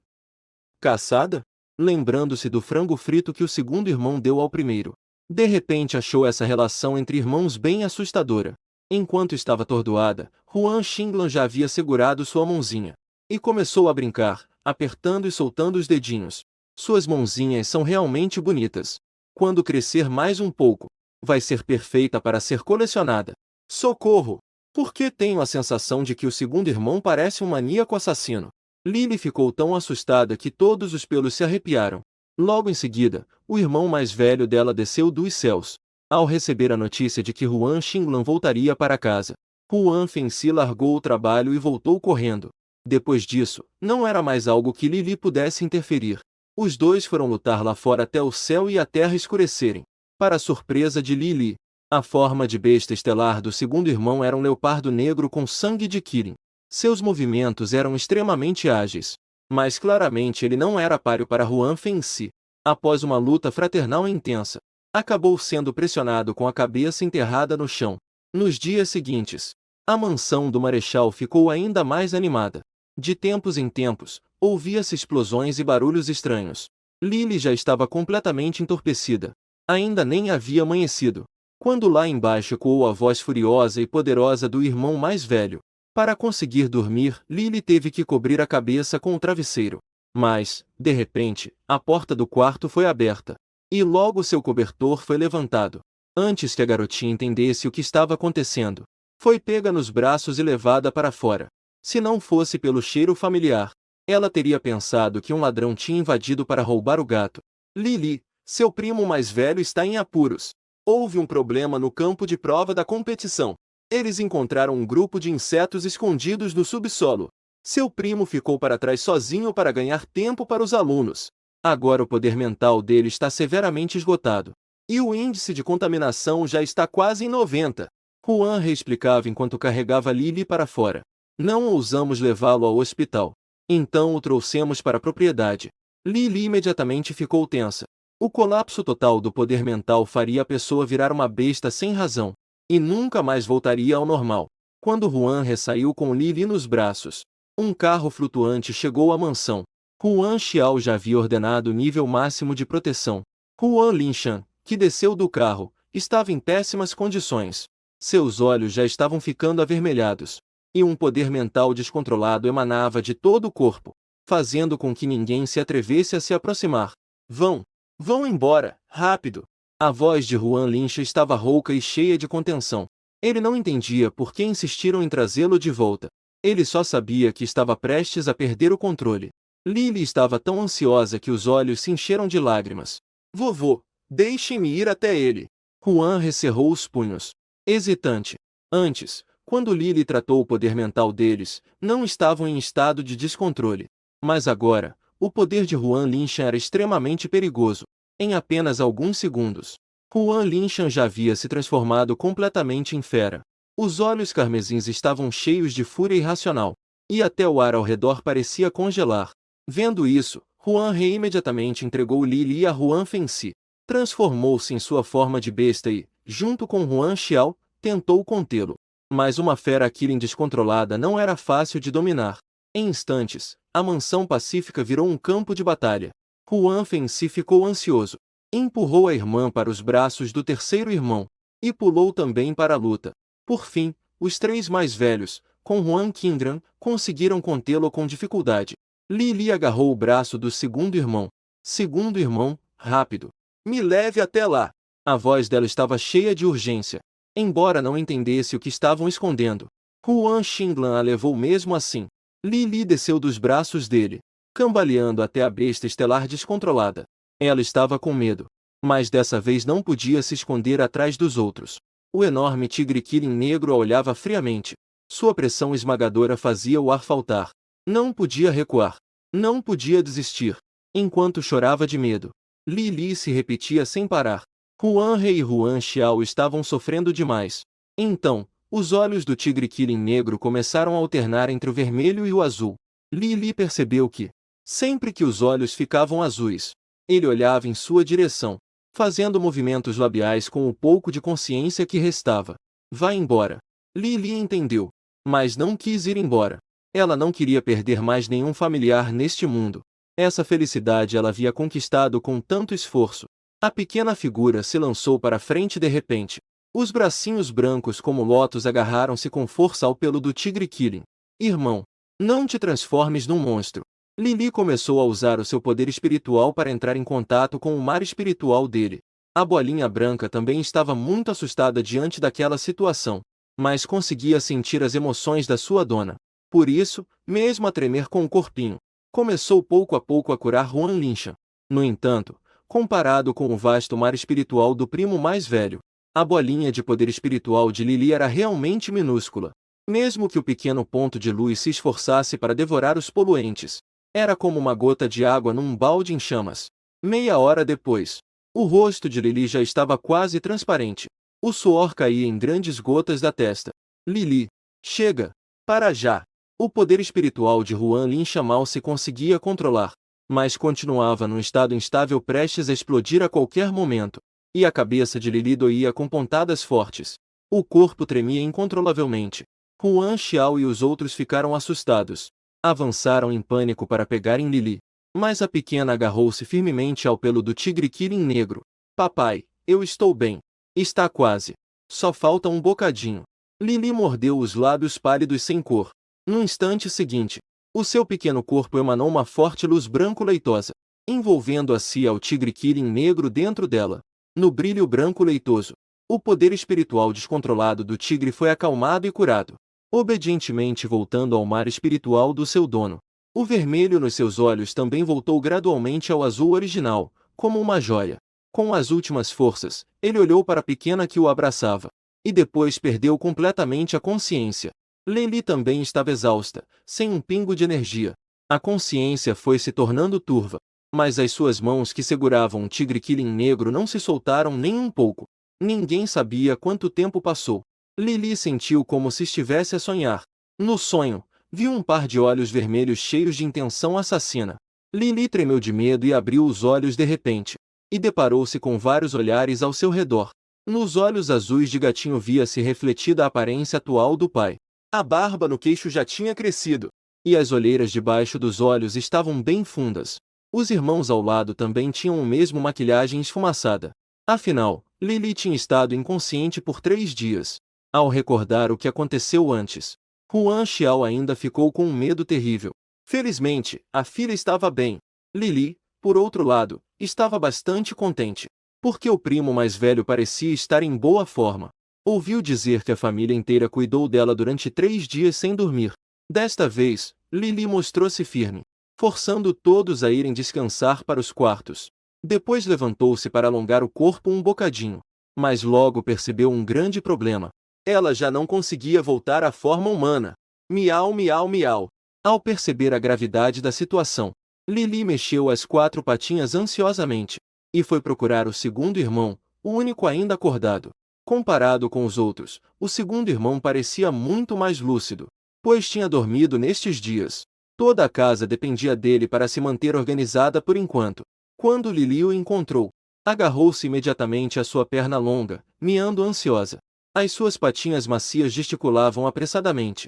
Caçada? Lembrando-se do frango frito que o segundo irmão deu ao primeiro. De repente achou essa relação entre irmãos bem assustadora. Enquanto estava atordoada, Juan Xinglan já havia segurado sua mãozinha. E começou a brincar, apertando e soltando os dedinhos. Suas mãozinhas são realmente bonitas. Quando crescer mais um pouco, vai ser perfeita para ser colecionada. Socorro! Por que tenho a sensação de que o segundo irmão parece um maníaco assassino? Lily ficou tão assustada que todos os pelos se arrepiaram. Logo em seguida, o irmão mais velho dela desceu dos céus. Ao receber a notícia de que Juan Xinglan voltaria para casa, Juan Fenci largou o trabalho e voltou correndo. Depois disso, não era mais algo que Lily pudesse interferir. Os dois foram lutar lá fora até o céu e a terra escurecerem. Para a surpresa de Lily, a forma de besta estelar do segundo irmão era um leopardo negro com sangue de Kirin. Seus movimentos eram extremamente ágeis. Mas claramente ele não era páreo para Juan Fenci. Após uma luta fraternal intensa, acabou sendo pressionado com a cabeça enterrada no chão. Nos dias seguintes, a mansão do Marechal ficou ainda mais animada. De tempos em tempos, ouvia-se explosões e barulhos estranhos. Lily já estava completamente entorpecida. Ainda nem havia amanhecido, quando lá embaixo ecoou a voz furiosa e poderosa do irmão mais velho. Para conseguir dormir, Lily teve que cobrir a cabeça com o travesseiro. Mas, de repente, a porta do quarto foi aberta. E logo seu cobertor foi levantado. Antes que a garotinha entendesse o que estava acontecendo, foi pega nos braços e levada para fora. Se não fosse pelo cheiro familiar, ela teria pensado que um ladrão tinha invadido para roubar o gato. Lily, seu primo mais velho está em apuros. Houve um problema no campo de prova da competição. Eles encontraram um grupo de insetos escondidos no subsolo. Seu primo ficou para trás sozinho para ganhar tempo para os alunos. Agora o poder mental dele está severamente esgotado. E o índice de contaminação já está quase em 90. Juan reexplicava enquanto carregava Lily para fora. Não ousamos levá-lo ao hospital. Então o trouxemos para a propriedade. Lily imediatamente ficou tensa. O colapso total do poder mental faria a pessoa virar uma besta sem razão. E nunca mais voltaria ao normal. Quando Juan ressaiu com Lily nos braços, um carro flutuante chegou à mansão. Juan Xiao já havia ordenado o nível máximo de proteção. Juan Linshan, que desceu do carro, estava em péssimas condições. Seus olhos já estavam ficando avermelhados. E um poder mental descontrolado emanava de todo o corpo, fazendo com que ninguém se atrevesse a se aproximar. Vão embora, rápido! A voz de Juan Linshan estava rouca e cheia de contenção. Ele não entendia por que insistiram em trazê-lo de volta. Ele só sabia que estava prestes a perder o controle. Lily estava tão ansiosa que os olhos se encheram de lágrimas. Vovô, deixe-me ir até ele. Juan rescerrou os punhos, hesitante. Antes, quando Lily tratou o poder mental deles, não estavam em estado de descontrole. Mas agora, o poder de Juan Linshan era extremamente perigoso. Em apenas alguns segundos, Juan Linshan já havia se transformado completamente em fera. Os olhos carmesins estavam cheios de fúria irracional, e até o ar ao redor parecia congelar. Vendo isso, Juan He imediatamente entregou Lily a Juan Fengxi. Transformou-se em sua forma de besta e, junto com Juan Xiao, tentou contê-lo. Mas uma fera Kirin descontrolada não era fácil de dominar. Em instantes, a mansão pacífica virou um campo de batalha. Juan Fengxi ficou ansioso. Empurrou a irmã para os braços do terceiro irmão, e pulou também para a luta. Por fim, os três mais velhos, com Juan Qingran, conseguiram contê-lo com dificuldade. Lily agarrou o braço do segundo irmão. Segundo irmão, rápido! Me leve até lá! A voz dela estava cheia de urgência. Embora não entendesse o que estavam escondendo, Juan Xinglan a levou mesmo assim. Lily desceu dos braços dele, cambaleando até a besta estelar descontrolada. Ela estava com medo, mas dessa vez não podia se esconder atrás dos outros. O enorme tigre Kirin negro a olhava friamente. Sua pressão esmagadora fazia o ar faltar. Não podia recuar. Não podia desistir. Enquanto chorava de medo, Lily se repetia sem parar. Juan He e Juan Xiao estavam sofrendo demais. Então, os olhos do tigre Kirin negro começaram a alternar entre o vermelho e o azul. Lily percebeu que, sempre que os olhos ficavam azuis, ele olhava em sua direção, fazendo movimentos labiais com o pouco de consciência que restava. Vá embora. Lily entendeu, mas não quis ir embora. Ela não queria perder mais nenhum familiar neste mundo. Essa felicidade ela havia conquistado com tanto esforço. A pequena figura se lançou para frente de repente. Os bracinhos brancos como lótus agarraram-se com força ao pelo do tigre Kirin. Irmão, não te transformes num monstro. Lily começou a usar o seu poder espiritual para entrar em contato com o mar espiritual dele. A bolinha branca também estava muito assustada diante daquela situação, mas conseguia sentir as emoções da sua dona. Por isso, mesmo a tremer com o corpinho, começou pouco a pouco a curar Juan Linshan. No entanto, comparado com o vasto mar espiritual do primo mais velho, a bolinha de poder espiritual de Lily era realmente minúscula. Mesmo que o pequeno ponto de luz se esforçasse para devorar os poluentes, era como uma gota de água num balde em chamas. Meia hora depois, o rosto de Lily já estava quase transparente. O suor caía em grandes gotas da testa. Lily, chega! Para já! O poder espiritual de Juan Linshan mal se conseguia controlar, mas continuava num estado instável prestes a explodir a qualquer momento. e a cabeça de Lili doía com pontadas fortes. O corpo tremia incontrolavelmente. Huan Xiao e os outros ficaram assustados. Avançaram em pânico para pegarem Lili. Mas a pequena agarrou-se firmemente ao pelo do tigre Kirin negro. Papai, eu estou bem. Está quase. Só falta um bocadinho. Lili mordeu os lábios pálidos sem cor. No instante seguinte, o seu pequeno corpo emanou uma forte luz branco-leitosa, envolvendo a si ao tigre Kirin negro dentro dela. No brilho branco leitoso, o poder espiritual descontrolado do tigre foi acalmado e curado, obedientemente voltando ao mar espiritual do seu dono. O vermelho nos seus olhos também voltou gradualmente ao azul original, como uma joia. Com as últimas forças, ele olhou para a pequena que o abraçava, e depois perdeu completamente a consciência. Lili também estava exausta, sem um pingo de energia. A consciência foi se tornando turva, mas as suas mãos que seguravam o tigre Kirin negro não se soltaram nem um pouco. Ninguém sabia quanto tempo passou. Lili sentiu como se estivesse a sonhar. No sonho, viu um par de olhos vermelhos cheios de intenção assassina. Lili tremeu de medo e abriu os olhos de repente, e deparou-se com vários olhares ao seu redor. Nos olhos azuis de gatinho via-se refletida a aparência atual do pai. A barba no queixo já tinha crescido, e as olheiras debaixo dos olhos estavam bem fundas. Os irmãos ao lado também tinham o mesmo maquilhagem esfumaçada. Afinal, Lili tinha estado inconsciente por 3 dias. Ao recordar o que aconteceu antes, Huan Xiao ainda ficou com um medo terrível. Felizmente, a filha estava bem. Lili, por outro lado, estava bastante contente, porque o primo mais velho parecia estar em boa forma. Ouviu dizer que a família inteira cuidou dela durante 3 dias sem dormir. Desta vez, Lili mostrou-se firme, forçando todos a irem descansar para os quartos. Depois levantou-se para alongar o corpo um bocadinho, mas logo percebeu um grande problema. Ela já não conseguia voltar à forma humana. Miau, miau, miau. Ao perceber a gravidade da situação, Lili mexeu as 4 patinhas ansiosamente, e foi procurar o segundo irmão, o único ainda acordado. Comparado com os outros, o segundo irmão parecia muito mais lúcido, pois tinha dormido nestes dias. Toda a casa dependia dele para se manter organizada por enquanto. Quando Lili o encontrou, agarrou-se imediatamente à sua perna longa, miando ansiosa. As suas patinhas macias gesticulavam apressadamente.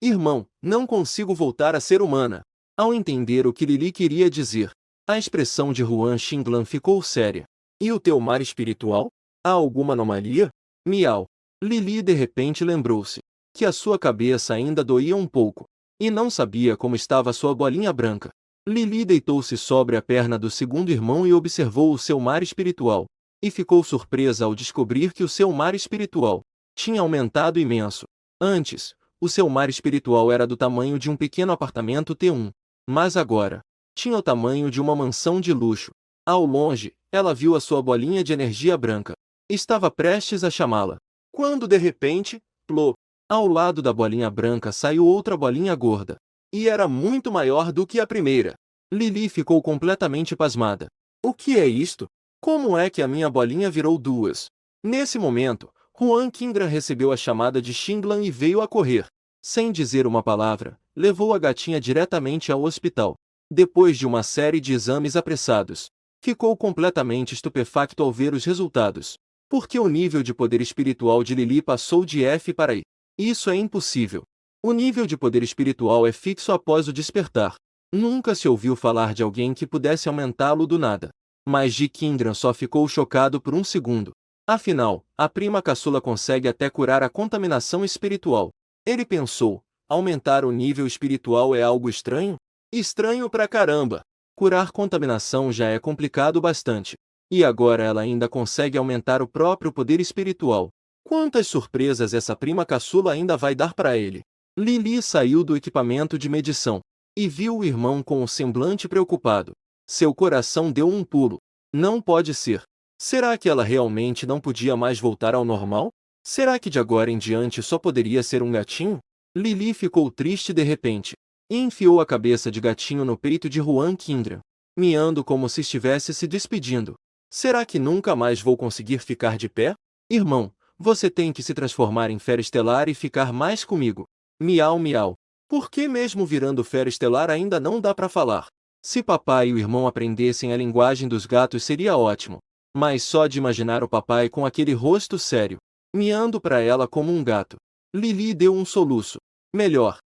Irmão, não consigo voltar a ser humana. Ao entender o que Lili queria dizer, a expressão de Huan Xinglan ficou séria. E o teu mar espiritual? Há alguma anomalia? Miau. Lili de repente lembrou-se que a sua cabeça ainda doía um pouco, e não sabia como estava sua bolinha branca. Lili deitou-se sobre a perna do segundo irmão e observou o seu mar espiritual, e ficou surpresa ao descobrir que o seu mar espiritual tinha aumentado imenso. Antes, o seu mar espiritual era do tamanho de um pequeno apartamento T1, mas agora tinha o tamanho de uma mansão de luxo. Ao longe, ela viu a sua bolinha de energia branca. Estava prestes a chamá-la, quando de repente, plop, ao lado da bolinha branca saiu outra bolinha gorda, e era muito maior do que a primeira. Lili ficou completamente pasmada. O que é isto? Como é que a minha bolinha virou 2? Nesse momento, Huan Qingran recebeu a chamada de Xinglan e veio a correr. Sem dizer uma palavra, levou a gatinha diretamente ao hospital. Depois de uma série de exames apressados, ficou completamente estupefacto ao ver os resultados. Porque o nível de poder espiritual de Lili passou de F para I. Isso é impossível. O nível de poder espiritual é fixo após o despertar. Nunca se ouviu falar de alguém que pudesse aumentá-lo do nada. Mas Ji Qingran só ficou chocado por um segundo. Afinal, a prima caçula consegue até curar a contaminação espiritual. Ele pensou, aumentar o nível espiritual é algo estranho? Estranho pra caramba! Curar contaminação já é complicado bastante. E agora ela ainda consegue aumentar o próprio poder espiritual. Quantas surpresas essa prima caçula ainda vai dar para ele? Lili saiu do equipamento de medição e viu o irmão com um semblante preocupado. Seu coração deu um pulo. Não pode ser. Será que ela realmente não podia mais voltar ao normal? Será que de agora em diante só poderia ser um gatinho? Lili ficou triste de repente e enfiou a cabeça de gatinho no peito de Huan Qingran, miando como se estivesse se despedindo. Será que nunca mais vou conseguir ficar de pé? Irmão, você tem que se transformar em fera estelar e ficar mais comigo. Miau, miau. Por que mesmo virando fera estelar ainda não dá para falar? Se papai e o irmão aprendessem a linguagem dos gatos seria ótimo. Mas só de imaginar o papai com aquele rosto sério, miando para ela como um gato, Lili deu um soluço. Melhor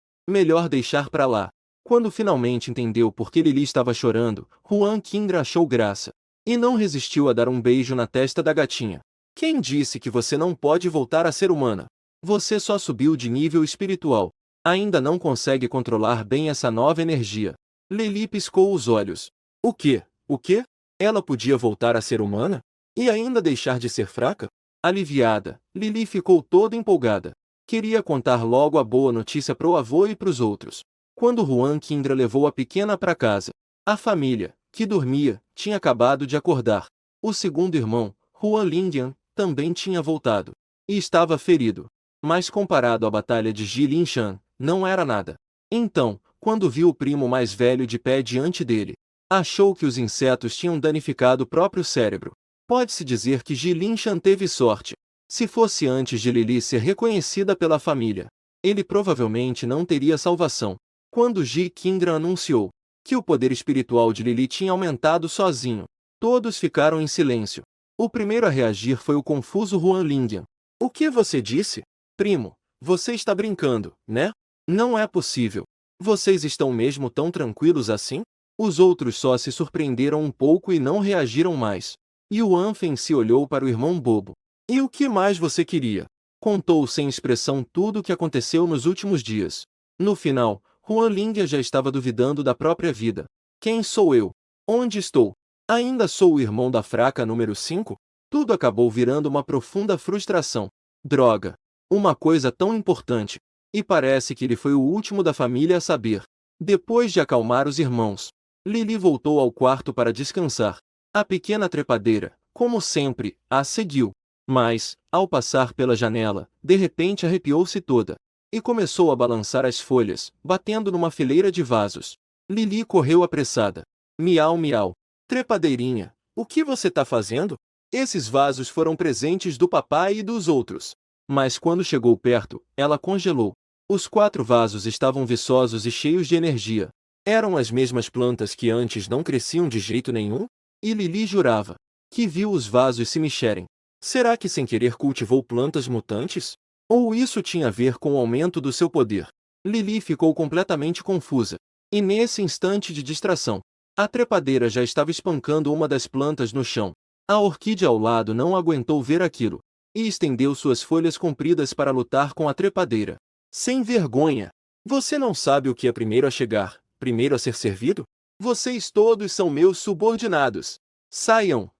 deixar pra lá. Quando finalmente entendeu por que Lili estava chorando, Juan Kindra achou graça. E não resistiu a dar um beijo na testa da gatinha. Quem disse que você não pode voltar a ser humana? Você só subiu de nível espiritual. Ainda não consegue controlar bem essa nova energia. Lili piscou os olhos. O quê? O quê? Ela podia voltar a ser humana? E ainda deixar de ser fraca? Aliviada, Lili ficou toda empolgada. Queria contar logo a boa notícia pro avô e pros outros. Quando Juan Kindra levou a pequena para casa, a família, que dormia, tinha acabado de acordar. O segundo irmão, Juan Lindian, também tinha voltado. E estava ferido. Mas comparado à batalha de Jilinshan, não era nada. Então, quando viu o primo mais velho de pé diante dele, achou que os insetos tinham danificado o próprio cérebro. Pode-se dizer que Jilinshan teve sorte. Se fosse antes de Lili ser reconhecida pela família, ele provavelmente não teria salvação. Quando Ji Kindra anunciou que o poder espiritual de Lili tinha aumentado sozinho, todos ficaram em silêncio. O primeiro a reagir foi o confuso Juan Lindian. O que você disse? Primo, você está brincando, né? Não é possível. Vocês estão mesmo tão tranquilos assim? Os outros só se surpreenderam um pouco e não reagiram mais. Yuan Fen se olhou para o irmão bobo. E o que mais você queria? Contou sem expressão tudo o que aconteceu nos últimos dias. No final, Juan Lindia já estava duvidando da própria vida. Quem sou eu? Onde estou? Ainda sou o irmão da fraca número 5? Tudo acabou virando uma profunda frustração. Droga! Uma coisa tão importante. E parece que ele foi o último da família a saber. Depois de acalmar os irmãos, Lili voltou ao quarto para descansar. A pequena trepadeira, como sempre, a seguiu. Mas, ao passar pela janela, de repente arrepiou-se toda. E começou a balançar as folhas, batendo numa fileira de vasos. Lili correu apressada. Miau, miau. Trepadeirinha, o que você tá fazendo? Esses vasos foram presentes do papai e dos outros. Mas quando chegou perto, ela congelou. Os 4 vasos estavam viçosos e cheios de energia. Eram as mesmas plantas que antes não cresciam de jeito nenhum? E Lili jurava que viu os vasos se mexerem. Será que sem querer cultivou plantas mutantes? Ou isso tinha a ver com o aumento do seu poder? Lili ficou completamente confusa. E nesse instante de distração, a trepadeira já estava espancando uma das plantas no chão. A orquídea ao lado não aguentou ver aquilo, e estendeu suas folhas compridas para lutar com a trepadeira. Sem vergonha! Você não sabe o que é primeiro a chegar, primeiro a ser servido? Vocês todos são meus subordinados. Saiam!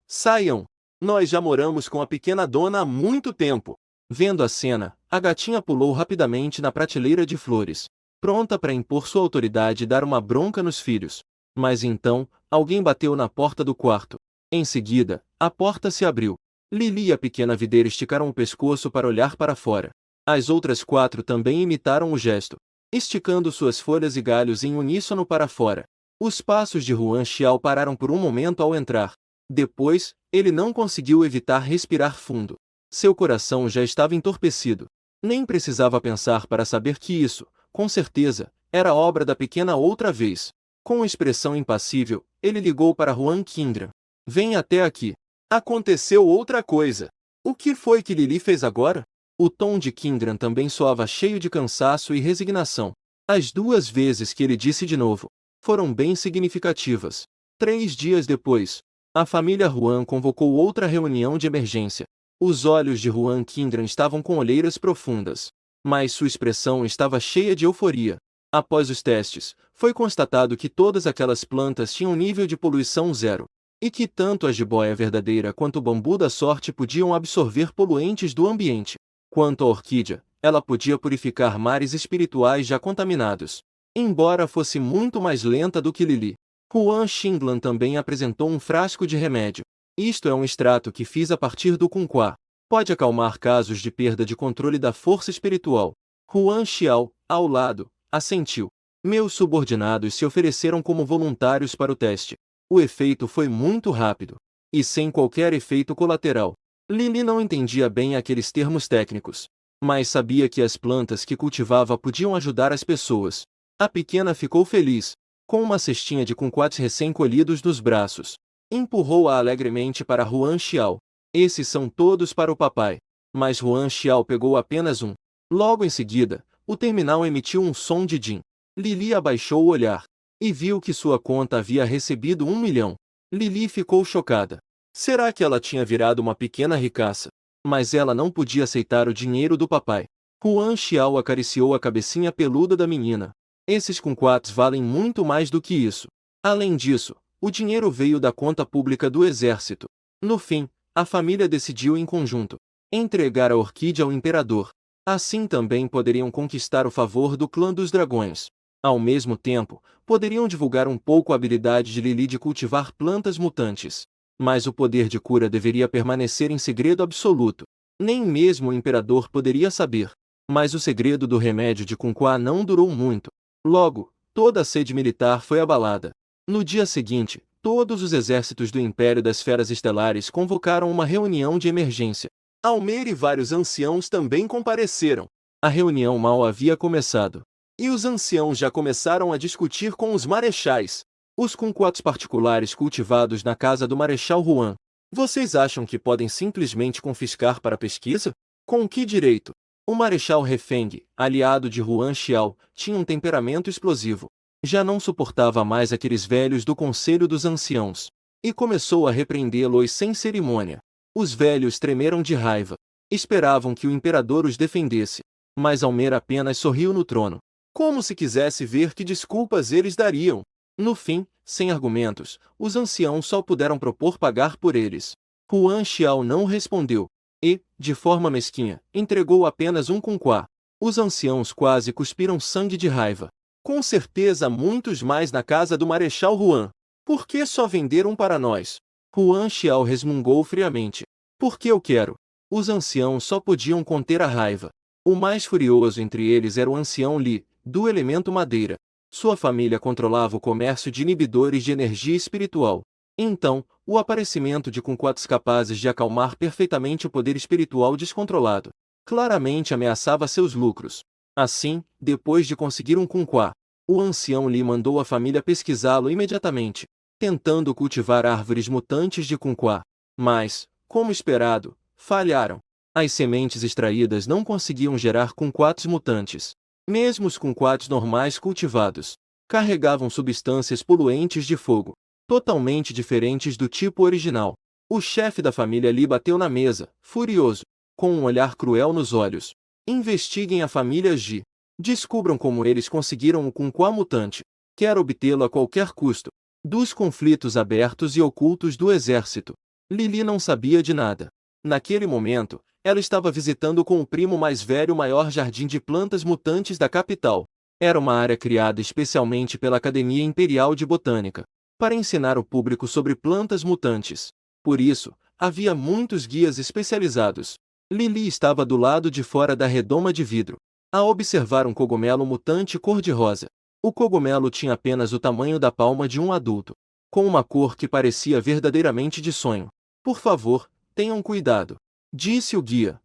Saiam! Nós já moramos com a pequena dona há muito tempo. Vendo a cena, a gatinha pulou rapidamente na prateleira de flores, pronta para impor sua autoridade e dar uma bronca nos filhos. Mas então, alguém bateu na porta do quarto. Em seguida, a porta se abriu. Lili e a pequena videira esticaram o pescoço para olhar para fora. As outras 4 também imitaram o gesto, esticando suas folhas e galhos em uníssono para fora. Os passos de Juan Xiao pararam por um momento ao entrar. Depois, ele não conseguiu evitar respirar fundo. Seu coração já estava entorpecido. Nem precisava pensar para saber que isso, com certeza, era obra da pequena outra vez. Com expressão impassível, ele ligou para Juan Kindra. Vem até aqui. Aconteceu outra coisa. O que foi que Lili fez agora? O tom de Kindran também soava cheio de cansaço e resignação. As 2 vezes que ele disse de novo, foram bem significativas. 3 dias depois, a família Juan convocou outra reunião de emergência. Os olhos de Juan Kindran estavam com olheiras profundas, mas sua expressão estava cheia de euforia. Após os testes, foi constatado que todas aquelas plantas tinham nível de poluição 0, e que tanto a jiboia verdadeira quanto o bambu da sorte podiam absorver poluentes do ambiente. Quanto à orquídea, ela podia purificar mares espirituais já contaminados, embora fosse muito mais lenta do que Lili. Juan Xinglan também apresentou um frasco de remédio. Isto é um extrato que fiz a partir do Kunqua. Pode acalmar casos de perda de controle da força espiritual. Juan Xiao, ao lado, assentiu. Meus subordinados se ofereceram como voluntários para o teste. O efeito foi muito rápido. E sem qualquer efeito colateral. Lili não entendia bem aqueles termos técnicos, mas sabia que as plantas que cultivava podiam ajudar as pessoas. A pequena ficou feliz, com uma cestinha de kumquats recém-colhidos nos braços. Empurrou-a alegremente para Huan Xiao. Esses são todos para o papai. Mas Huan Xiao pegou apenas um. Logo em seguida, o terminal emitiu um som de din. Lili abaixou o olhar e viu que sua conta havia recebido 1 milhão. Lili ficou chocada. Será que ela tinha virado uma pequena ricaça? Mas ela não podia aceitar o dinheiro do papai. Huan Xiao acariciou a cabecinha peluda da menina. Esses kumquats valem muito mais do que isso. Além disso, o dinheiro veio da conta pública do exército. No fim, a família decidiu em conjunto entregar a orquídea ao imperador. Assim também poderiam conquistar o favor do clã dos dragões. Ao mesmo tempo, poderiam divulgar um pouco a habilidade de Lili de cultivar plantas mutantes. Mas o poder de cura deveria permanecer em segredo absoluto. Nem mesmo o imperador poderia saber. Mas o segredo do remédio de Kunqua não durou muito. Logo, toda a sede militar foi abalada. No dia seguinte, todos os exércitos do Império das Feras Estelares convocaram uma reunião de emergência. Almeida e vários anciãos também compareceram. A reunião mal havia começado. E os anciãos já começaram a discutir com os marechais. Os kumquats particulares cultivados na casa do Marechal Huan. Vocês acham que podem simplesmente confiscar para pesquisa? Com que direito? O Marechal Refeng, aliado de Huan Xiao, tinha um temperamento explosivo. Já não suportava mais aqueles velhos do Conselho dos Anciãos. E começou a repreendê-los sem cerimônia. Os velhos tremeram de raiva. Esperavam que o imperador os defendesse. Mas Almeida apenas sorriu no trono. Como se quisesse ver que desculpas eles dariam. No fim, sem argumentos, os anciãos só puderam propor pagar por eles. Huan Xiao não respondeu. E, de forma mesquinha, entregou apenas um kumquat. Os anciãos quase cuspiram sangue de raiva. Com certeza muitos mais na casa do Marechal Huan. Por que só venderam para nós? Huan Xiao resmungou friamente. Porque eu quero. Os anciãos só podiam conter a raiva. O mais furioso entre eles era o ancião Li, do elemento madeira. Sua família controlava o comércio de inibidores de energia espiritual. Então, o aparecimento de kumquats capazes de acalmar perfeitamente o poder espiritual descontrolado claramente ameaçava seus lucros. Assim, depois de conseguir um kumquat, o ancião Li mandou a família pesquisá-lo imediatamente, tentando cultivar árvores mutantes de kumquat. Mas, como esperado, falharam. As sementes extraídas não conseguiam gerar kumquats mutantes. Mesmo os kumquats normais cultivados carregavam substâncias poluentes de fogo, totalmente diferentes do tipo original. O chefe da família Li bateu na mesa, furioso, com um olhar cruel nos olhos. Investiguem a família Ji. Descubram como eles conseguiram o kumquat mutante. Quero obtê-lo a qualquer custo. Dos conflitos abertos e ocultos do exército. Lili não sabia de nada. Naquele momento, ela estava visitando com o primo mais velho o maior jardim de plantas mutantes da capital. Era uma área criada especialmente pela Academia Imperial de Botânica, para ensinar o público sobre plantas mutantes. Por isso, havia muitos guias especializados. Lili estava do lado de fora da redoma de vidro, a observar um cogumelo mutante cor-de-rosa. O cogumelo tinha apenas o tamanho da palma de um adulto, com uma cor que parecia verdadeiramente de sonho. Por favor, tenham cuidado, disse o guia.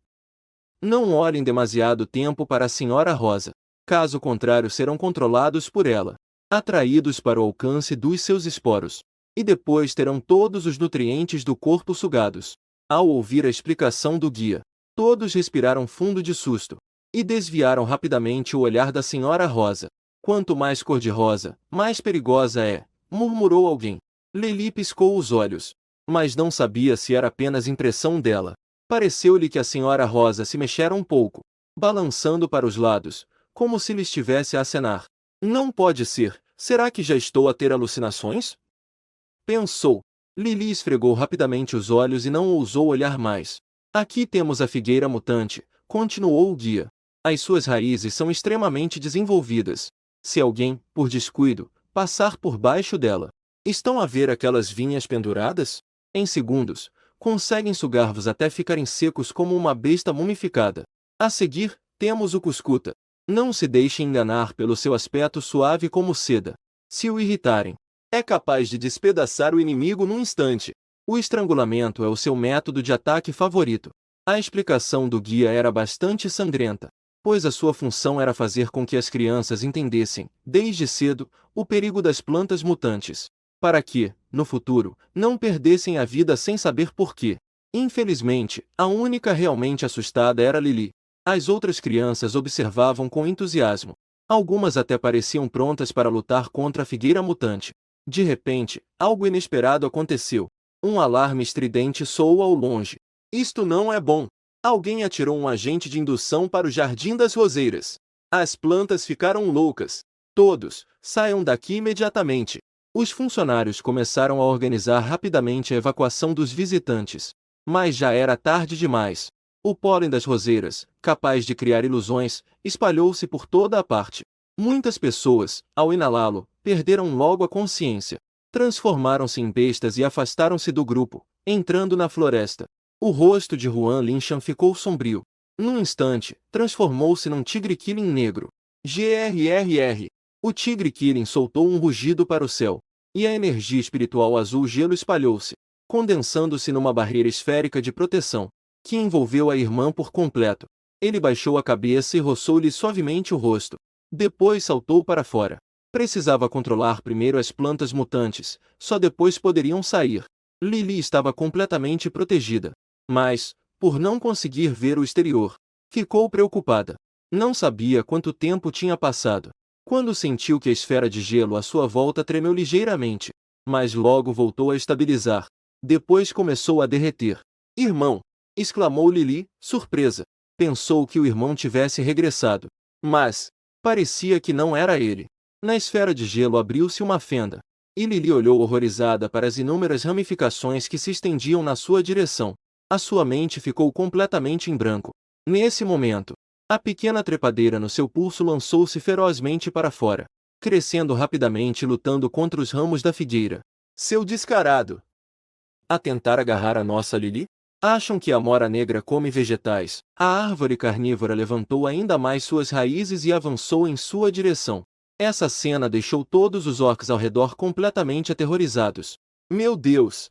Não olhem demasiado tempo para a Senhora Rosa. Caso contrário serão controlados por ela, atraídos para o alcance dos seus esporos, e depois terão todos os nutrientes do corpo sugados. Ao ouvir a explicação do guia, todos respiraram fundo de susto, e desviaram rapidamente o olhar da Senhora Rosa. Quanto mais cor-de-rosa, mais perigosa é, murmurou alguém. Lili piscou os olhos, mas não sabia se era apenas impressão dela. Pareceu-lhe que a Senhora Rosa se mexera um pouco, balançando para os lados, como se lhe estivesse a acenar. Não pode ser, será que já estou a ter alucinações? Pensou. Lili esfregou rapidamente os olhos e não ousou olhar mais. Aqui temos a figueira mutante, continuou o guia. As suas raízes são extremamente desenvolvidas. Se alguém, por descuido, passar por baixo dela, estão a ver aquelas vinhas penduradas? Em segundos, conseguem sugar-vos até ficarem secos como uma besta mumificada. A seguir, temos o cuscuta. Não se deixe enganar pelo seu aspecto suave como seda. Se o irritarem, é capaz de despedaçar o inimigo num instante. O estrangulamento é o seu método de ataque favorito. A explicação do guia era bastante sangrenta, pois a sua função era fazer com que as crianças entendessem, desde cedo, o perigo das plantas mutantes. para que, no futuro, não perdessem a vida sem saber por quê. Infelizmente, a única realmente assustada era Lily. As outras crianças observavam com entusiasmo. Algumas até pareciam prontas para lutar contra a figueira mutante. De repente, algo inesperado aconteceu. Um alarme estridente soou ao longe. Isto não é bom. Alguém atirou um agente de indução para o Jardim das Roseiras. As plantas ficaram loucas. Todos, saiam daqui imediatamente. Os funcionários começaram a organizar rapidamente a evacuação dos visitantes. Mas já era tarde demais. O pólen das roseiras, capaz de criar ilusões, espalhou-se por toda a parte. Muitas pessoas, ao inalá-lo, perderam logo a consciência. Transformaram-se em bestas e afastaram-se do grupo, entrando na floresta. O rosto de Juan Linchan ficou sombrio. Num instante, transformou-se num tigre-killing negro. GRRR. O tigre-killing soltou um rugido para o céu. E a energia espiritual azul-gelo espalhou-se, condensando-se numa barreira esférica de proteção, que envolveu a irmã por completo. Ele baixou a cabeça e roçou-lhe suavemente o rosto. Depois saltou para fora. Precisava controlar primeiro as plantas mutantes, só depois poderiam sair. Lily estava completamente protegida. Mas, por não conseguir ver o exterior, ficou preocupada. Não sabia quanto tempo tinha passado. Quando sentiu que a esfera de gelo à sua volta tremeu ligeiramente, mas logo voltou a estabilizar. Depois começou a derreter. Irmão! Exclamou Lily, surpresa. Pensou que o irmão tivesse regressado. Mas, parecia que não era ele. Na esfera de gelo abriu-se uma fenda. E Lily olhou horrorizada para as inúmeras ramificações que se estendiam na sua direção. A sua mente ficou completamente em branco. Nesse momento, a pequena trepadeira no seu pulso lançou-se ferozmente para fora, crescendo rapidamente e lutando contra os ramos da figueira. Seu descarado! A tentar agarrar a nossa Lily? Acham que a mora negra come vegetais? A árvore carnívora levantou ainda mais suas raízes e avançou em sua direção. Essa cena deixou todos os orcs ao redor completamente aterrorizados. Meu Deus!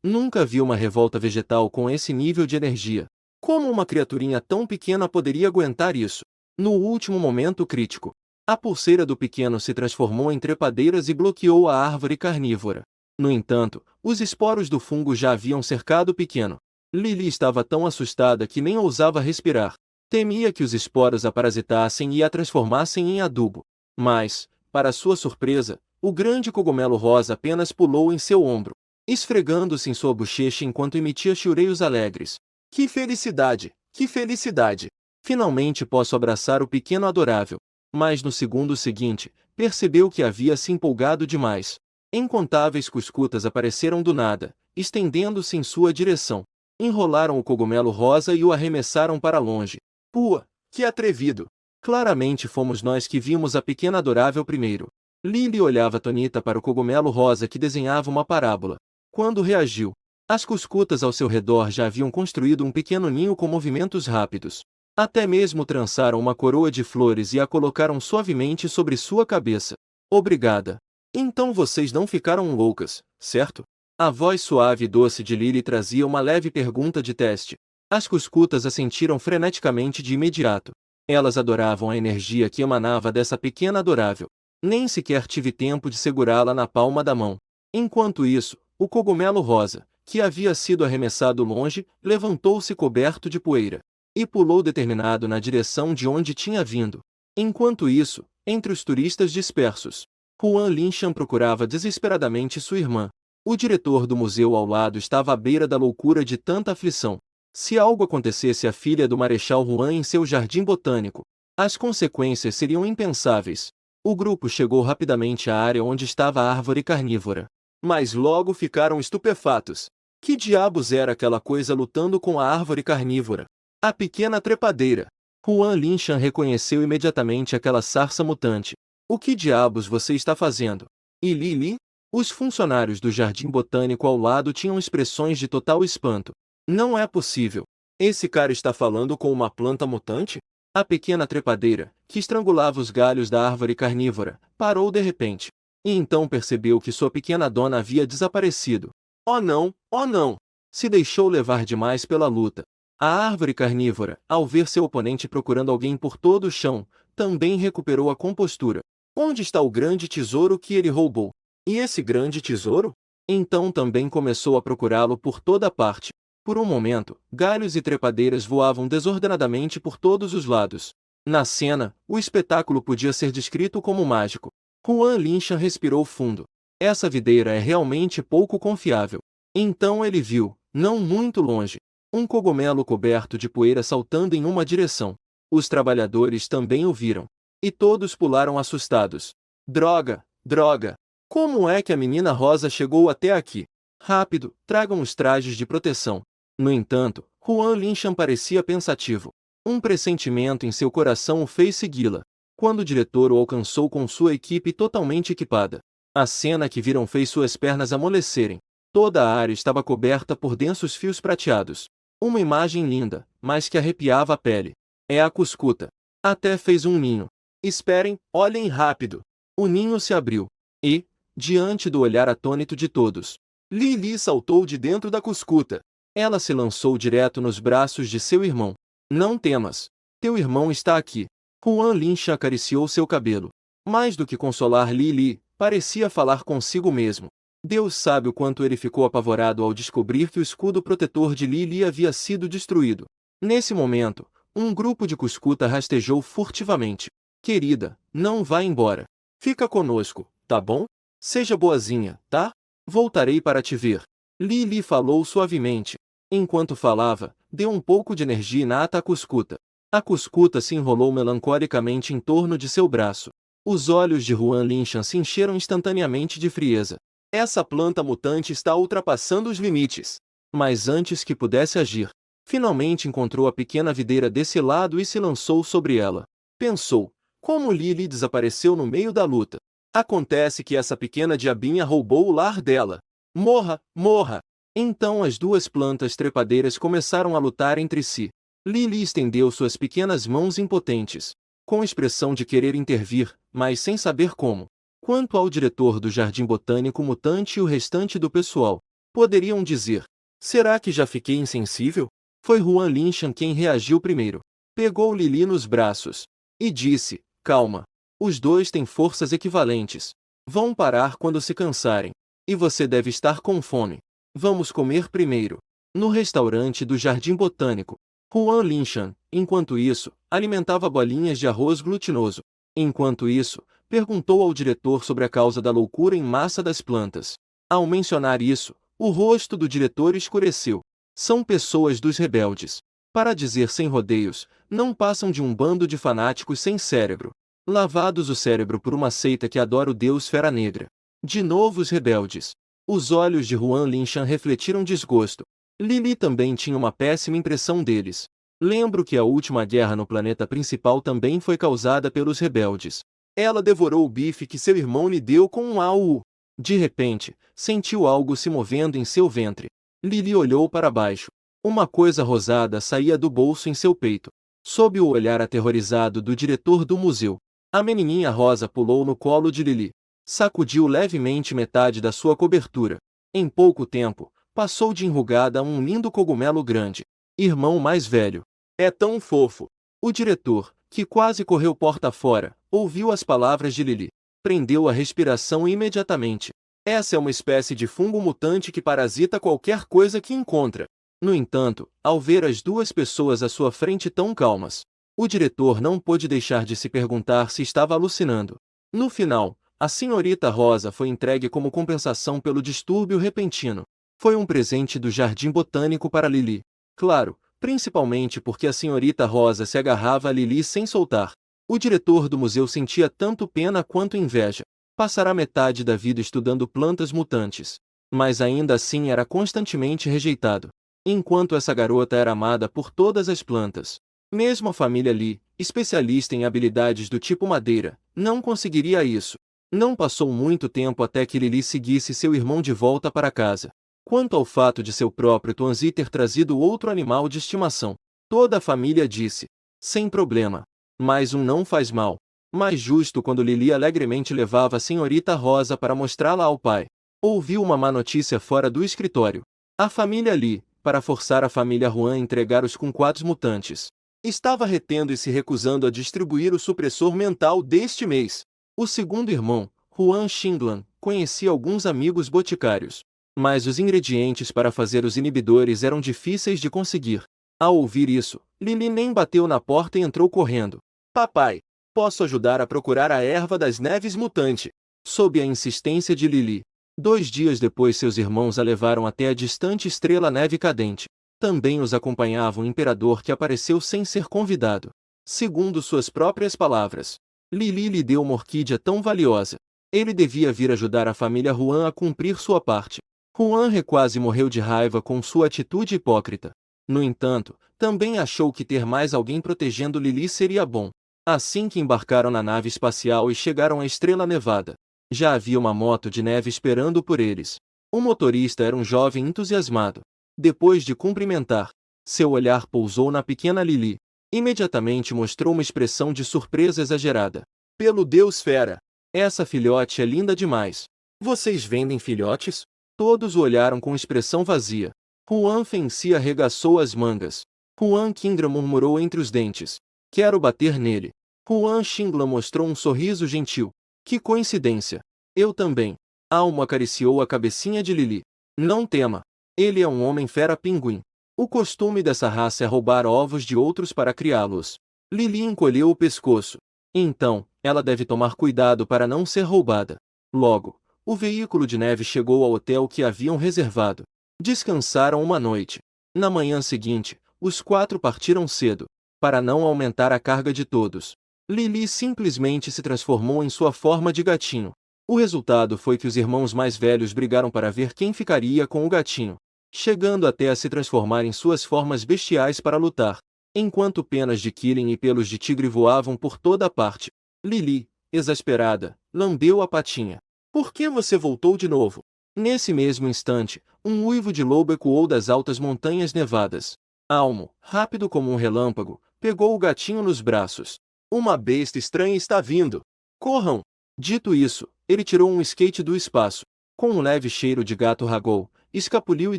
Nunca vi uma revolta vegetal com esse nível de energia. Como uma criaturinha tão pequena poderia aguentar isso? No último momento crítico, a pulseira do pequeno se transformou em trepadeiras e bloqueou a árvore carnívora. No entanto, os esporos do fungo já haviam cercado o pequeno. Lily estava tão assustada que nem ousava respirar. Temia que os esporos a parasitassem e a transformassem em adubo. Mas, para sua surpresa, o grande cogumelo rosa apenas pulou em seu ombro, esfregando-se em sua bochecha enquanto emitia chiureios alegres. Que felicidade! Que felicidade! Finalmente posso abraçar o pequeno adorável. Mas no segundo seguinte, percebeu que havia se empolgado demais. Incontáveis cuscutas apareceram do nada, estendendo-se em sua direção. Enrolaram o cogumelo rosa e o arremessaram para longe. Pua! Que atrevido! Claramente fomos nós que vimos a pequena adorável primeiro. Lily olhava atonita para o cogumelo rosa que desenhava uma parábola. Quando reagiu, as cuscutas ao seu redor já haviam construído um pequeno ninho com movimentos rápidos. Até mesmo trançaram uma coroa de flores e a colocaram suavemente sobre sua cabeça. Obrigada. Então vocês não ficaram loucas, certo? A voz suave e doce de Lily trazia uma leve pergunta de teste. As cuscutas assentiram freneticamente de imediato. Elas adoravam a energia que emanava dessa pequena adorável. Nem sequer tive tempo de segurá-la na palma da mão. Enquanto isso, o cogumelo rosa, que havia sido arremessado longe, levantou-se coberto de poeira e pulou determinado na direção de onde tinha vindo. Enquanto isso, entre os turistas dispersos, Juan Linchan procurava desesperadamente sua irmã. O diretor do museu ao lado estava à beira da loucura de tanta aflição. Se algo acontecesse à filha do Marechal Juan em seu jardim botânico, as consequências seriam impensáveis. O grupo chegou rapidamente à área onde estava a árvore carnívora. Mas logo ficaram estupefatos. Que diabos era aquela coisa lutando com a árvore carnívora? A pequena trepadeira. Juan Linchan reconheceu imediatamente aquela sarça mutante. O que diabos você está fazendo? E Lily? Os funcionários do jardim botânico ao lado tinham expressões de total espanto. Não é possível. Esse cara está falando com uma planta mutante? A pequena trepadeira, que estrangulava os galhos da árvore carnívora, parou de repente. E então percebeu que sua pequena dona havia desaparecido. Oh não! Oh não! Se deixou levar demais pela luta. A árvore carnívora, ao ver seu oponente procurando alguém por todo o chão, também recuperou a compostura. Onde está o grande tesouro que ele roubou? E esse grande tesouro? Então também começou a procurá-lo por toda parte. Por um momento, galhos e trepadeiras voavam desordenadamente por todos os lados. Na cena, o espetáculo podia ser descrito como mágico. Juan Linchan respirou fundo. Essa videira é realmente pouco confiável. Então ele viu, não muito longe, um cogumelo coberto de poeira saltando em uma direção. Os trabalhadores também o viram. E todos pularam assustados. Droga! Droga! Como é que a menina rosa chegou até aqui? Rápido, tragam os trajes de proteção. No entanto, Juan Linchan parecia pensativo. Um pressentimento em seu coração o fez segui-la. Quando o diretor o alcançou com sua equipe totalmente equipada, a cena que viram fez suas pernas amolecerem. Toda a área estava coberta por densos fios prateados. Uma imagem linda, mas que arrepiava a pele. É a Cuscuta. Até fez um ninho. Esperem, olhem rápido. O ninho se abriu. E, diante do olhar atônito de todos, Lili saltou de dentro da Cuscuta. Ela se lançou direto nos braços de seu irmão. Não temas. Teu irmão está aqui. Juan Linchan acariciou seu cabelo. Mais do que consolar Lili, parecia falar consigo mesmo. Deus sabe o quanto ele ficou apavorado ao descobrir que o escudo protetor de Lili havia sido destruído. Nesse momento, um grupo de Cuscuta rastejou furtivamente. Querida, não vá embora. Fica conosco, tá bom? Seja boazinha, tá? Voltarei para te ver. Lili falou suavemente. Enquanto falava, deu um pouco de energia inata à Cuscuta. A Cuscuta se enrolou melancolicamente em torno de seu braço. Os olhos de Juan Linchan se encheram instantaneamente de frieza. Essa planta mutante está ultrapassando os limites. Mas antes que pudesse agir, finalmente encontrou a pequena videira desse lado e se lançou sobre ela. Pensou, como Lili desapareceu no meio da luta. Acontece que essa pequena diabinha roubou o lar dela. Morra, morra! Então as duas plantas trepadeiras começaram a lutar entre si. Lili estendeu suas pequenas mãos impotentes, com expressão de querer intervir, mas sem saber como. Quanto ao diretor do Jardim Botânico Mutante e o restante do pessoal, poderiam dizer: será que já fiquei insensível? Foi Juan Linchan quem reagiu primeiro. Pegou Lili nos braços e disse: calma. Os dois têm forças equivalentes. Vão parar quando se cansarem. E você deve estar com fome. Vamos comer primeiro. No restaurante do Jardim Botânico, Juan Linchan, enquanto isso, alimentava bolinhas de arroz glutinoso. Enquanto isso, perguntou ao diretor sobre a causa da loucura em massa das plantas. Ao mencionar isso, o rosto do diretor escureceu. São pessoas dos rebeldes. Para dizer sem rodeios, não passam de um bando de fanáticos sem cérebro. Lavados o cérebro por uma seita que adora o deus Fera Negra. De novo os rebeldes. Os olhos de Juan Linchan refletiram desgosto. Lili também tinha uma péssima impressão deles. Lembro que a última guerra no planeta principal também foi causada pelos rebeldes. Ela devorou o bife que seu irmão lhe deu com um AU. De repente, sentiu algo se movendo em seu ventre. Lili olhou para baixo. Uma coisa rosada saía do bolso em seu peito. Sob o olhar aterrorizado do diretor do museu, a menininha rosa pulou no colo de Lili. Sacudiu levemente metade da sua cobertura. Em pouco tempo, passou de enrugada a um lindo cogumelo grande. Irmão mais velho. É tão fofo. O diretor, que quase correu porta fora, ouviu as palavras de Lili. Prendeu a respiração imediatamente. Essa é uma espécie de fungo mutante que parasita qualquer coisa que encontra. No entanto, ao ver as duas pessoas à sua frente tão calmas, o diretor não pôde deixar de se perguntar se estava alucinando. No final, a senhorita Rosa foi entregue como compensação pelo distúrbio repentino. Foi um presente do Jardim Botânico para Lili. Claro, principalmente porque a senhorita Rosa se agarrava a Lili sem soltar. O diretor do museu sentia tanto pena quanto inveja. Passará metade da vida estudando plantas mutantes. Mas ainda assim era constantemente rejeitado. Enquanto essa garota era amada por todas as plantas. Mesmo a família Lee, especialista em habilidades do tipo madeira, não conseguiria isso. Não passou muito tempo até que Lili seguisse seu irmão de volta para casa. Quanto ao fato de seu próprio Tuanzi ter trazido outro animal de estimação, toda a família disse: sem problema. Mais um não faz mal. Mais justo quando Lili alegremente levava a senhorita Rosa para mostrá-la ao pai. Ouviu uma má notícia fora do escritório. A família Lee, para forçar a família Juan a entregar os kumquats mutantes, estava retendo e se recusando a distribuir o supressor mental deste mês. O segundo irmão, Juan Xinglan, conhecia alguns amigos boticários. Mas os ingredientes para fazer os inibidores eram difíceis de conseguir. Ao ouvir isso, Lili nem bateu na porta e entrou correndo. Papai, posso ajudar a procurar a erva das neves mutante? Sob a insistência de Lili. 2 dias depois seus irmãos a levaram até a distante estrela neve cadente. Também os acompanhava um imperador que apareceu sem ser convidado. Segundo suas próprias palavras, Lili lhe deu uma orquídea tão valiosa. Ele devia vir ajudar a família Juan a cumprir sua parte. Juan quase morreu de raiva com sua atitude hipócrita. No entanto, também achou que ter mais alguém protegendo Lili seria bom. Assim que embarcaram na nave espacial e chegaram à Estrela Nevada, já havia uma moto de neve esperando por eles. O motorista era um jovem entusiasmado. Depois de cumprimentar, seu olhar pousou na pequena Lili. Imediatamente mostrou uma expressão de surpresa exagerada. Pelo Deus fera! Essa filhote é linda demais. Vocês vendem filhotes? Todos o olharam com expressão vazia. Juan Fenci arregaçou as mangas. Juan Kingra murmurou entre os dentes. Quero bater nele. Juan Xingla mostrou um sorriso gentil. Que coincidência. Eu também. Almo acariciou a cabecinha de Lili. Não tema. Ele é um homem fera pinguim. O costume dessa raça é roubar ovos de outros para criá-los. Lili encolheu o pescoço. Então, ela deve tomar cuidado para não ser roubada. Logo, o veículo de neve chegou ao hotel que haviam reservado. Descansaram uma noite. Na manhã seguinte, os 4 partiram cedo, para não aumentar a carga de todos. Lili simplesmente se transformou em sua forma de gatinho. O resultado foi que os irmãos mais velhos brigaram para ver quem ficaria com o gatinho, chegando até a se transformar em suas formas bestiais para lutar. Enquanto penas de Killing e pelos de tigre voavam por toda a parte, Lili, exasperada, lambeu a patinha. Por que você voltou de novo? Nesse mesmo instante, um uivo de lobo ecoou das altas montanhas nevadas. Almo, rápido como um relâmpago, pegou o gatinho nos braços. Uma besta estranha está vindo. Corram! Dito isso, ele tirou um skate do espaço. Com um leve cheiro de gato ragou, escapuliu e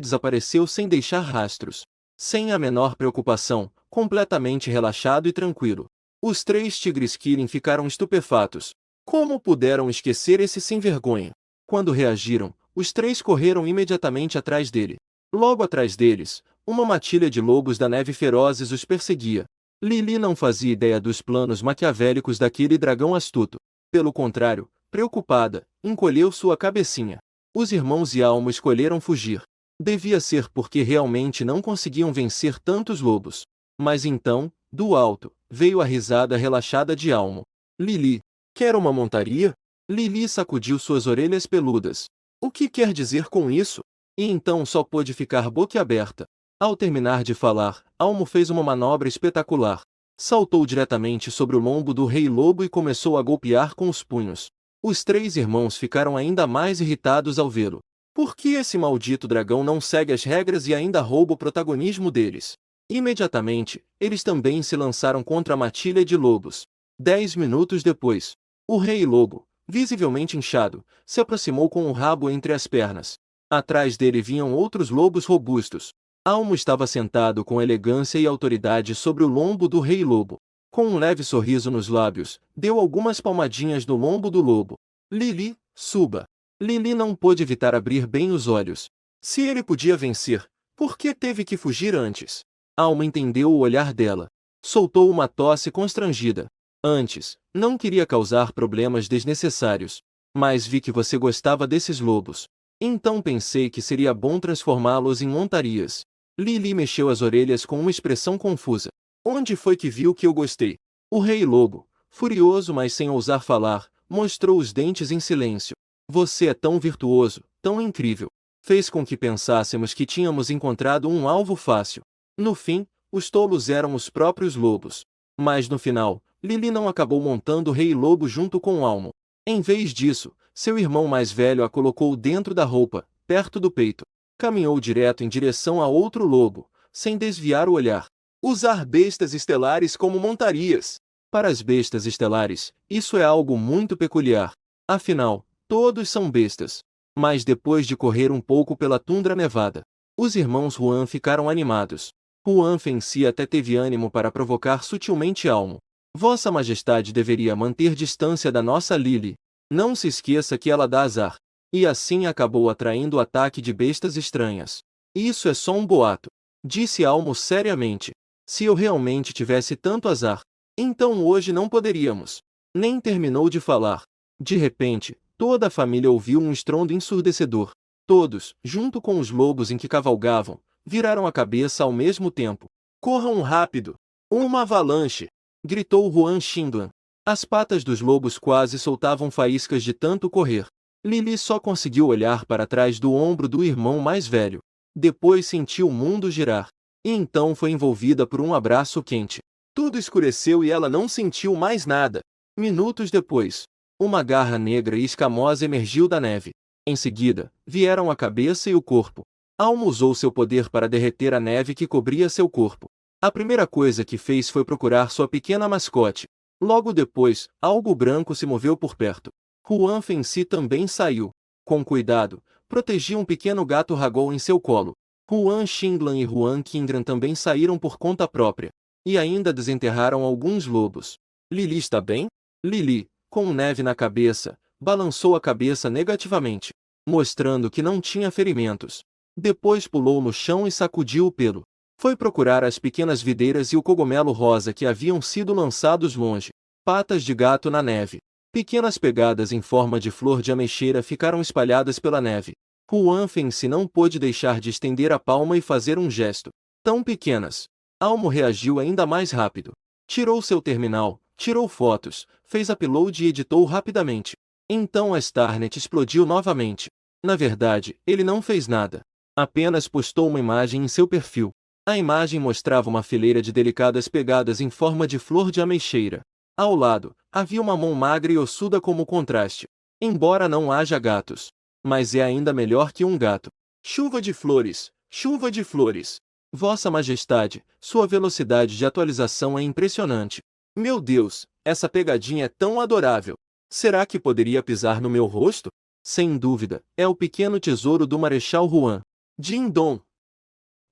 desapareceu sem deixar rastros. Sem a menor preocupação, completamente relaxado e tranquilo. Os 3 tigres Killing ficaram estupefatos. Como puderam esquecer esse sem-vergonha? Quando reagiram, os 3 correram imediatamente atrás dele. Logo atrás deles, uma matilha de lobos da neve ferozes os perseguia. Lili não fazia ideia dos planos maquiavélicos daquele dragão astuto. Pelo contrário, preocupada, encolheu sua cabecinha. Os irmãos e Almo escolheram fugir. Devia ser porque realmente não conseguiam vencer tantos lobos. Mas então, do alto, veio a risada relaxada de Almo. Lili, quer uma montaria? Lili sacudiu suas orelhas peludas. O que quer dizer com isso? E então só pôde ficar boquiaberta. Ao terminar de falar, Almo fez uma manobra espetacular. Saltou diretamente sobre o lombo do rei lobo e começou a golpear com os punhos. Os 3 irmãos ficaram ainda mais irritados ao vê-lo. Por que esse maldito dragão não segue as regras e ainda rouba o protagonismo deles? Imediatamente, eles também se lançaram contra a matilha de lobos. 10 minutos depois, o rei lobo, visivelmente inchado, se aproximou com o rabo entre as pernas. Atrás dele vinham outros lobos robustos. Almo estava sentado com elegância e autoridade sobre o lombo do rei lobo. Com um leve sorriso nos lábios, deu algumas palmadinhas no lombo do lobo. Lili, suba. Lili não pôde evitar abrir bem os olhos. Se ele podia vencer, por que teve que fugir antes? Almo entendeu o olhar dela. Soltou uma tosse constrangida. Antes, não queria causar problemas desnecessários. Mas vi que você gostava desses lobos. Então pensei que seria bom transformá-los em montarias. Lili mexeu as orelhas com uma expressão confusa. Onde foi que viu que eu gostei? O rei lobo, furioso mas sem ousar falar, mostrou os dentes em silêncio. Você é tão virtuoso, tão incrível. Fez com que pensássemos que tínhamos encontrado um alvo fácil. No fim, os tolos eram os próprios lobos. Mas no final, Lili não acabou montando o rei lobo junto com Almo. Em vez disso, seu irmão mais velho a colocou dentro da roupa, perto do peito. Caminhou direto em direção a outro lobo, sem desviar o olhar. Usar bestas estelares como montarias. Para as bestas estelares, isso é algo muito peculiar. Afinal, todos são bestas. Mas depois de correr um pouco pela tundra nevada, os irmãos Juan ficaram animados. Juan Fenci até teve ânimo para provocar sutilmente Almo. Vossa Majestade deveria manter distância da nossa Lili. Não se esqueça que ela dá azar. e assim acabou atraindo o ataque de bestas estranhas. Isso é só um boato, disse Almo seriamente. Se eu realmente tivesse tanto azar, então hoje não poderíamos. Nem terminou de falar. De repente, toda a família ouviu um estrondo ensurdecedor. Todos, junto com os lobos em que cavalgavam, viraram a cabeça ao mesmo tempo. Corram rápido! Uma avalanche! Gritou Juan Xinglan. As patas dos lobos quase soltavam faíscas de tanto correr. Lili só conseguiu olhar para trás do ombro do irmão mais velho. Depois sentiu o mundo girar. E então foi envolvida por um abraço quente. Tudo escureceu e ela não sentiu mais nada. Minutos depois, uma garra negra e escamosa emergiu da neve. Em seguida, vieram a cabeça e o corpo. Almo usou seu poder para derreter a neve que cobria seu corpo. A primeira coisa que fez foi procurar sua pequena mascote. Logo depois, algo branco se moveu por perto. Juan Fenci também saiu. Com cuidado, protegia um pequeno gato ragol em seu colo. Juan Xinglan e Juan Kindran também saíram por conta própria. E ainda desenterraram alguns lobos. Lili está bem? Lili, com neve na cabeça, balançou a cabeça negativamente, mostrando que não tinha ferimentos. Depois pulou no chão e sacudiu o pelo. Foi procurar as pequenas videiras e o cogumelo rosa que haviam sido lançados longe. Patas de gato na neve. Pequenas pegadas em forma de flor de ameixeira ficaram espalhadas pela neve. Juan Fenci não pôde deixar de estender a palma e fazer um gesto. Tão pequenas. Almo reagiu ainda mais rápido. Tirou seu terminal, tirou fotos, fez upload e editou rapidamente. Então a Starnet explodiu novamente. Na verdade, ele não fez nada. Apenas postou uma imagem em seu perfil. A imagem mostrava uma fileira de delicadas pegadas em forma de flor de ameixeira. Ao lado, havia uma mão magra e ossuda como contraste. Embora não haja gatos. Mas é ainda melhor que um gato. Chuva de flores, chuva de flores. Vossa Majestade, sua velocidade de atualização é impressionante. Meu Deus, essa pegadinha é tão adorável. Será que poderia pisar no meu rosto? Sem dúvida, é o pequeno tesouro do Marechal Juan. Ding-dong!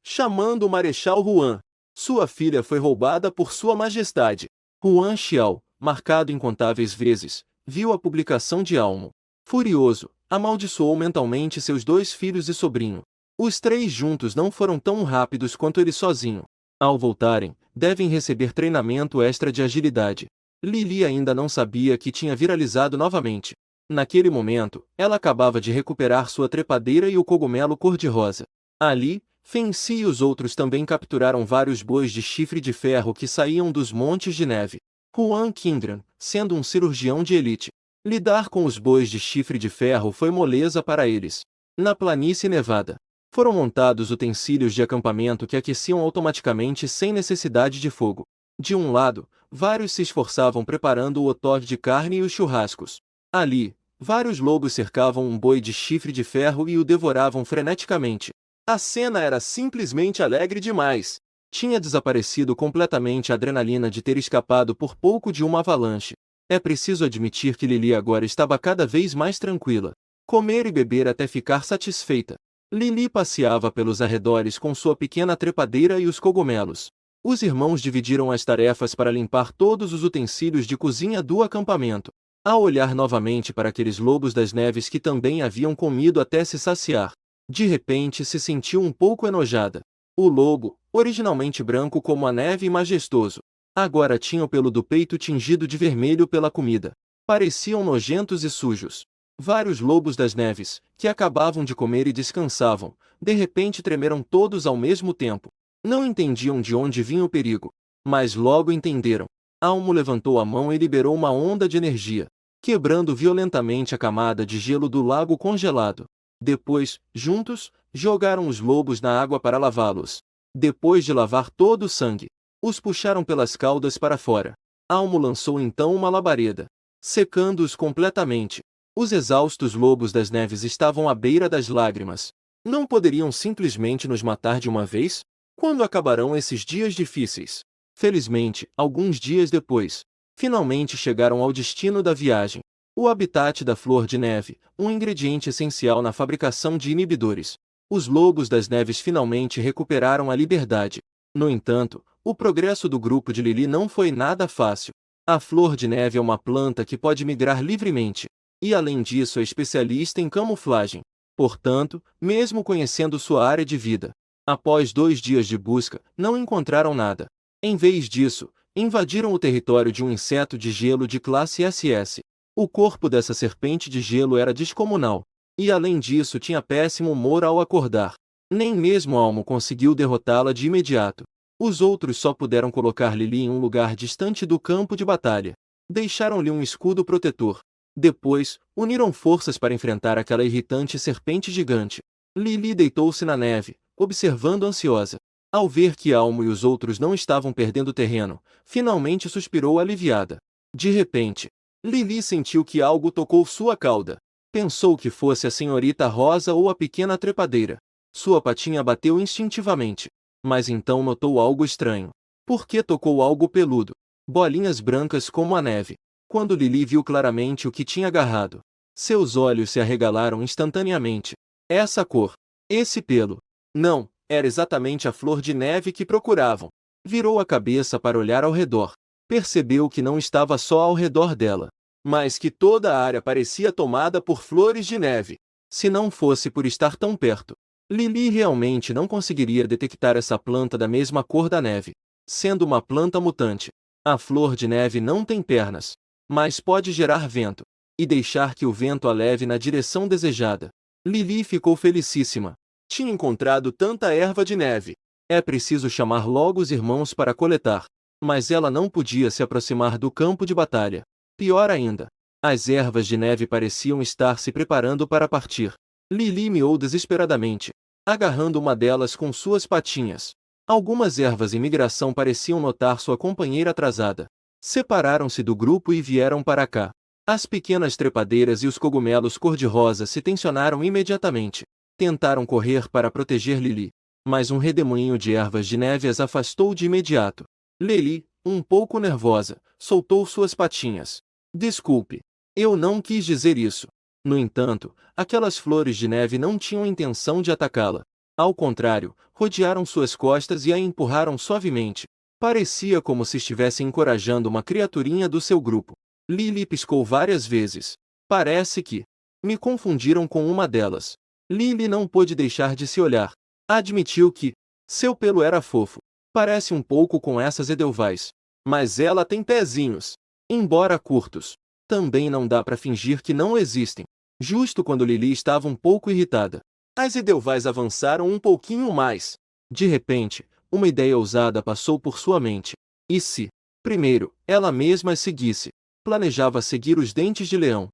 Chamando o Marechal Juan. Sua filha foi roubada por Sua Majestade. Juan Xiao, marcado incontáveis vezes, viu a publicação de Almo. Furioso, amaldiçoou mentalmente seus 2 filhos e sobrinho. Os 3 juntos não foram tão rápidos quanto ele sozinho. Ao voltarem, devem receber treinamento extra de agilidade. Lili ainda não sabia que tinha viralizado novamente. Naquele momento, ela acabava de recuperar sua trepadeira e o cogumelo cor-de-rosa. Ali, Fenci e os outros também capturaram vários bois de chifre de ferro que saíam dos montes de neve. Juan Kindran, sendo um cirurgião de elite, lidar com os bois de chifre de ferro foi moleza para eles. Na planície nevada, foram montados utensílios de acampamento que aqueciam automaticamente sem necessidade de fogo. De um lado, vários se esforçavam preparando o hot-dog de carne e os churrascos. Ali, vários lobos cercavam um boi de chifre de ferro e o devoravam freneticamente. A cena era simplesmente alegre demais. Tinha desaparecido completamente a adrenalina de ter escapado por pouco de uma avalanche. É preciso admitir que Lili agora estava cada vez mais tranquila. Comer e beber até ficar satisfeita. Lili passeava pelos arredores com sua pequena trepadeira e os cogumelos. Os irmãos dividiram as tarefas para limpar todos os utensílios de cozinha do acampamento. Ao olhar novamente para aqueles lobos das neves que também haviam comido até se saciar, de repente se sentiu um pouco enojada. O lobo, originalmente branco como a neve e majestoso, agora tinha o pelo do peito tingido de vermelho pela comida. Pareciam nojentos e sujos. Vários lobos das neves, que acabavam de comer e descansavam, de repente tremeram todos ao mesmo tempo. Não entendiam de onde vinha o perigo, mas logo entenderam. Almo levantou a mão e liberou uma onda de energia, quebrando violentamente a camada de gelo do lago congelado. Depois, juntos, jogaram os lobos na água para lavá-los. Depois de lavar todo o sangue, os puxaram pelas caudas para fora. Almo lançou então uma labareda, secando-os completamente. Os exaustos lobos das neves estavam à beira das lágrimas. Não poderiam simplesmente nos matar de uma vez? Quando acabarão esses dias difíceis? Felizmente, alguns dias depois, finalmente chegaram ao destino da viagem. O habitat da flor de neve, um ingrediente essencial na fabricação de inibidores. Os lobos das neves finalmente recuperaram a liberdade. No entanto, o progresso do grupo de Lili não foi nada fácil. A flor de neve é uma planta que pode migrar livremente. E além disso é especialista em camuflagem. Portanto, mesmo conhecendo sua área de vida, após 2 dias de busca, não encontraram nada. Em vez disso, invadiram o território de um inseto de gelo de classe SS. O corpo dessa serpente de gelo era descomunal. E além disso tinha péssimo humor ao acordar. Nem mesmo Almo conseguiu derrotá-la de imediato. Os outros só puderam colocar Lily em um lugar distante do campo de batalha. Deixaram-lhe um escudo protetor. Depois, uniram forças para enfrentar aquela irritante serpente gigante. Lily deitou-se na neve, observando ansiosa. Ao ver que Almo e os outros não estavam perdendo terreno, finalmente suspirou aliviada. De repente, Lily sentiu que algo tocou sua cauda. Pensou que fosse a senhorita Rosa ou a pequena trepadeira. Sua patinha bateu instintivamente. Mas então notou algo estranho. Por que tocou algo peludo? Bolinhas brancas como a neve. Quando Lily viu claramente o que tinha agarrado, seus olhos se arregalaram instantaneamente. Essa cor, esse pelo. Não, era exatamente a flor de neve que procuravam. Virou a cabeça para olhar ao redor. Percebeu que não estava só ao redor dela, mas que toda a área parecia tomada por flores de neve. Se não fosse por estar tão perto, Lily realmente não conseguiria detectar essa planta da mesma cor da neve. Sendo uma planta mutante, a flor de neve não tem pernas, mas pode gerar vento, e deixar que o vento a leve na direção desejada. Lily ficou felicíssima. Tinha encontrado tanta erva de neve. É preciso chamar logo os irmãos para coletar. Mas ela não podia se aproximar do campo de batalha. Pior ainda, as ervas de neve pareciam estar se preparando para partir. Lily miou desesperadamente, agarrando uma delas com suas patinhas. Algumas ervas em migração pareciam notar sua companheira atrasada. Separaram-se do grupo e vieram para cá. As pequenas trepadeiras e os cogumelos cor-de-rosa se tensionaram imediatamente. Tentaram correr para proteger Lily, mas um redemoinho de ervas de neve as afastou de imediato. Lily, um pouco nervosa, soltou suas patinhas. Desculpe, eu não quis dizer isso. No entanto, aquelas flores de neve não tinham intenção de atacá-la. Ao contrário, rodearam suas costas e a empurraram suavemente. Parecia como se estivesse encorajando uma criaturinha do seu grupo. Lily piscou várias vezes. Parece que me confundiram com uma delas. Lily não pôde deixar de se olhar. Admitiu que seu pelo era fofo. Parece um pouco com essas Edelweiss. Mas ela tem pezinhos, embora curtos. Também não dá para fingir que não existem. Justo quando Lily estava um pouco irritada, as Edelweiss avançaram um pouquinho mais. De repente, uma ideia ousada passou por sua mente. E se, primeiro, ela mesma as seguisse? Planejava seguir os dentes de leão.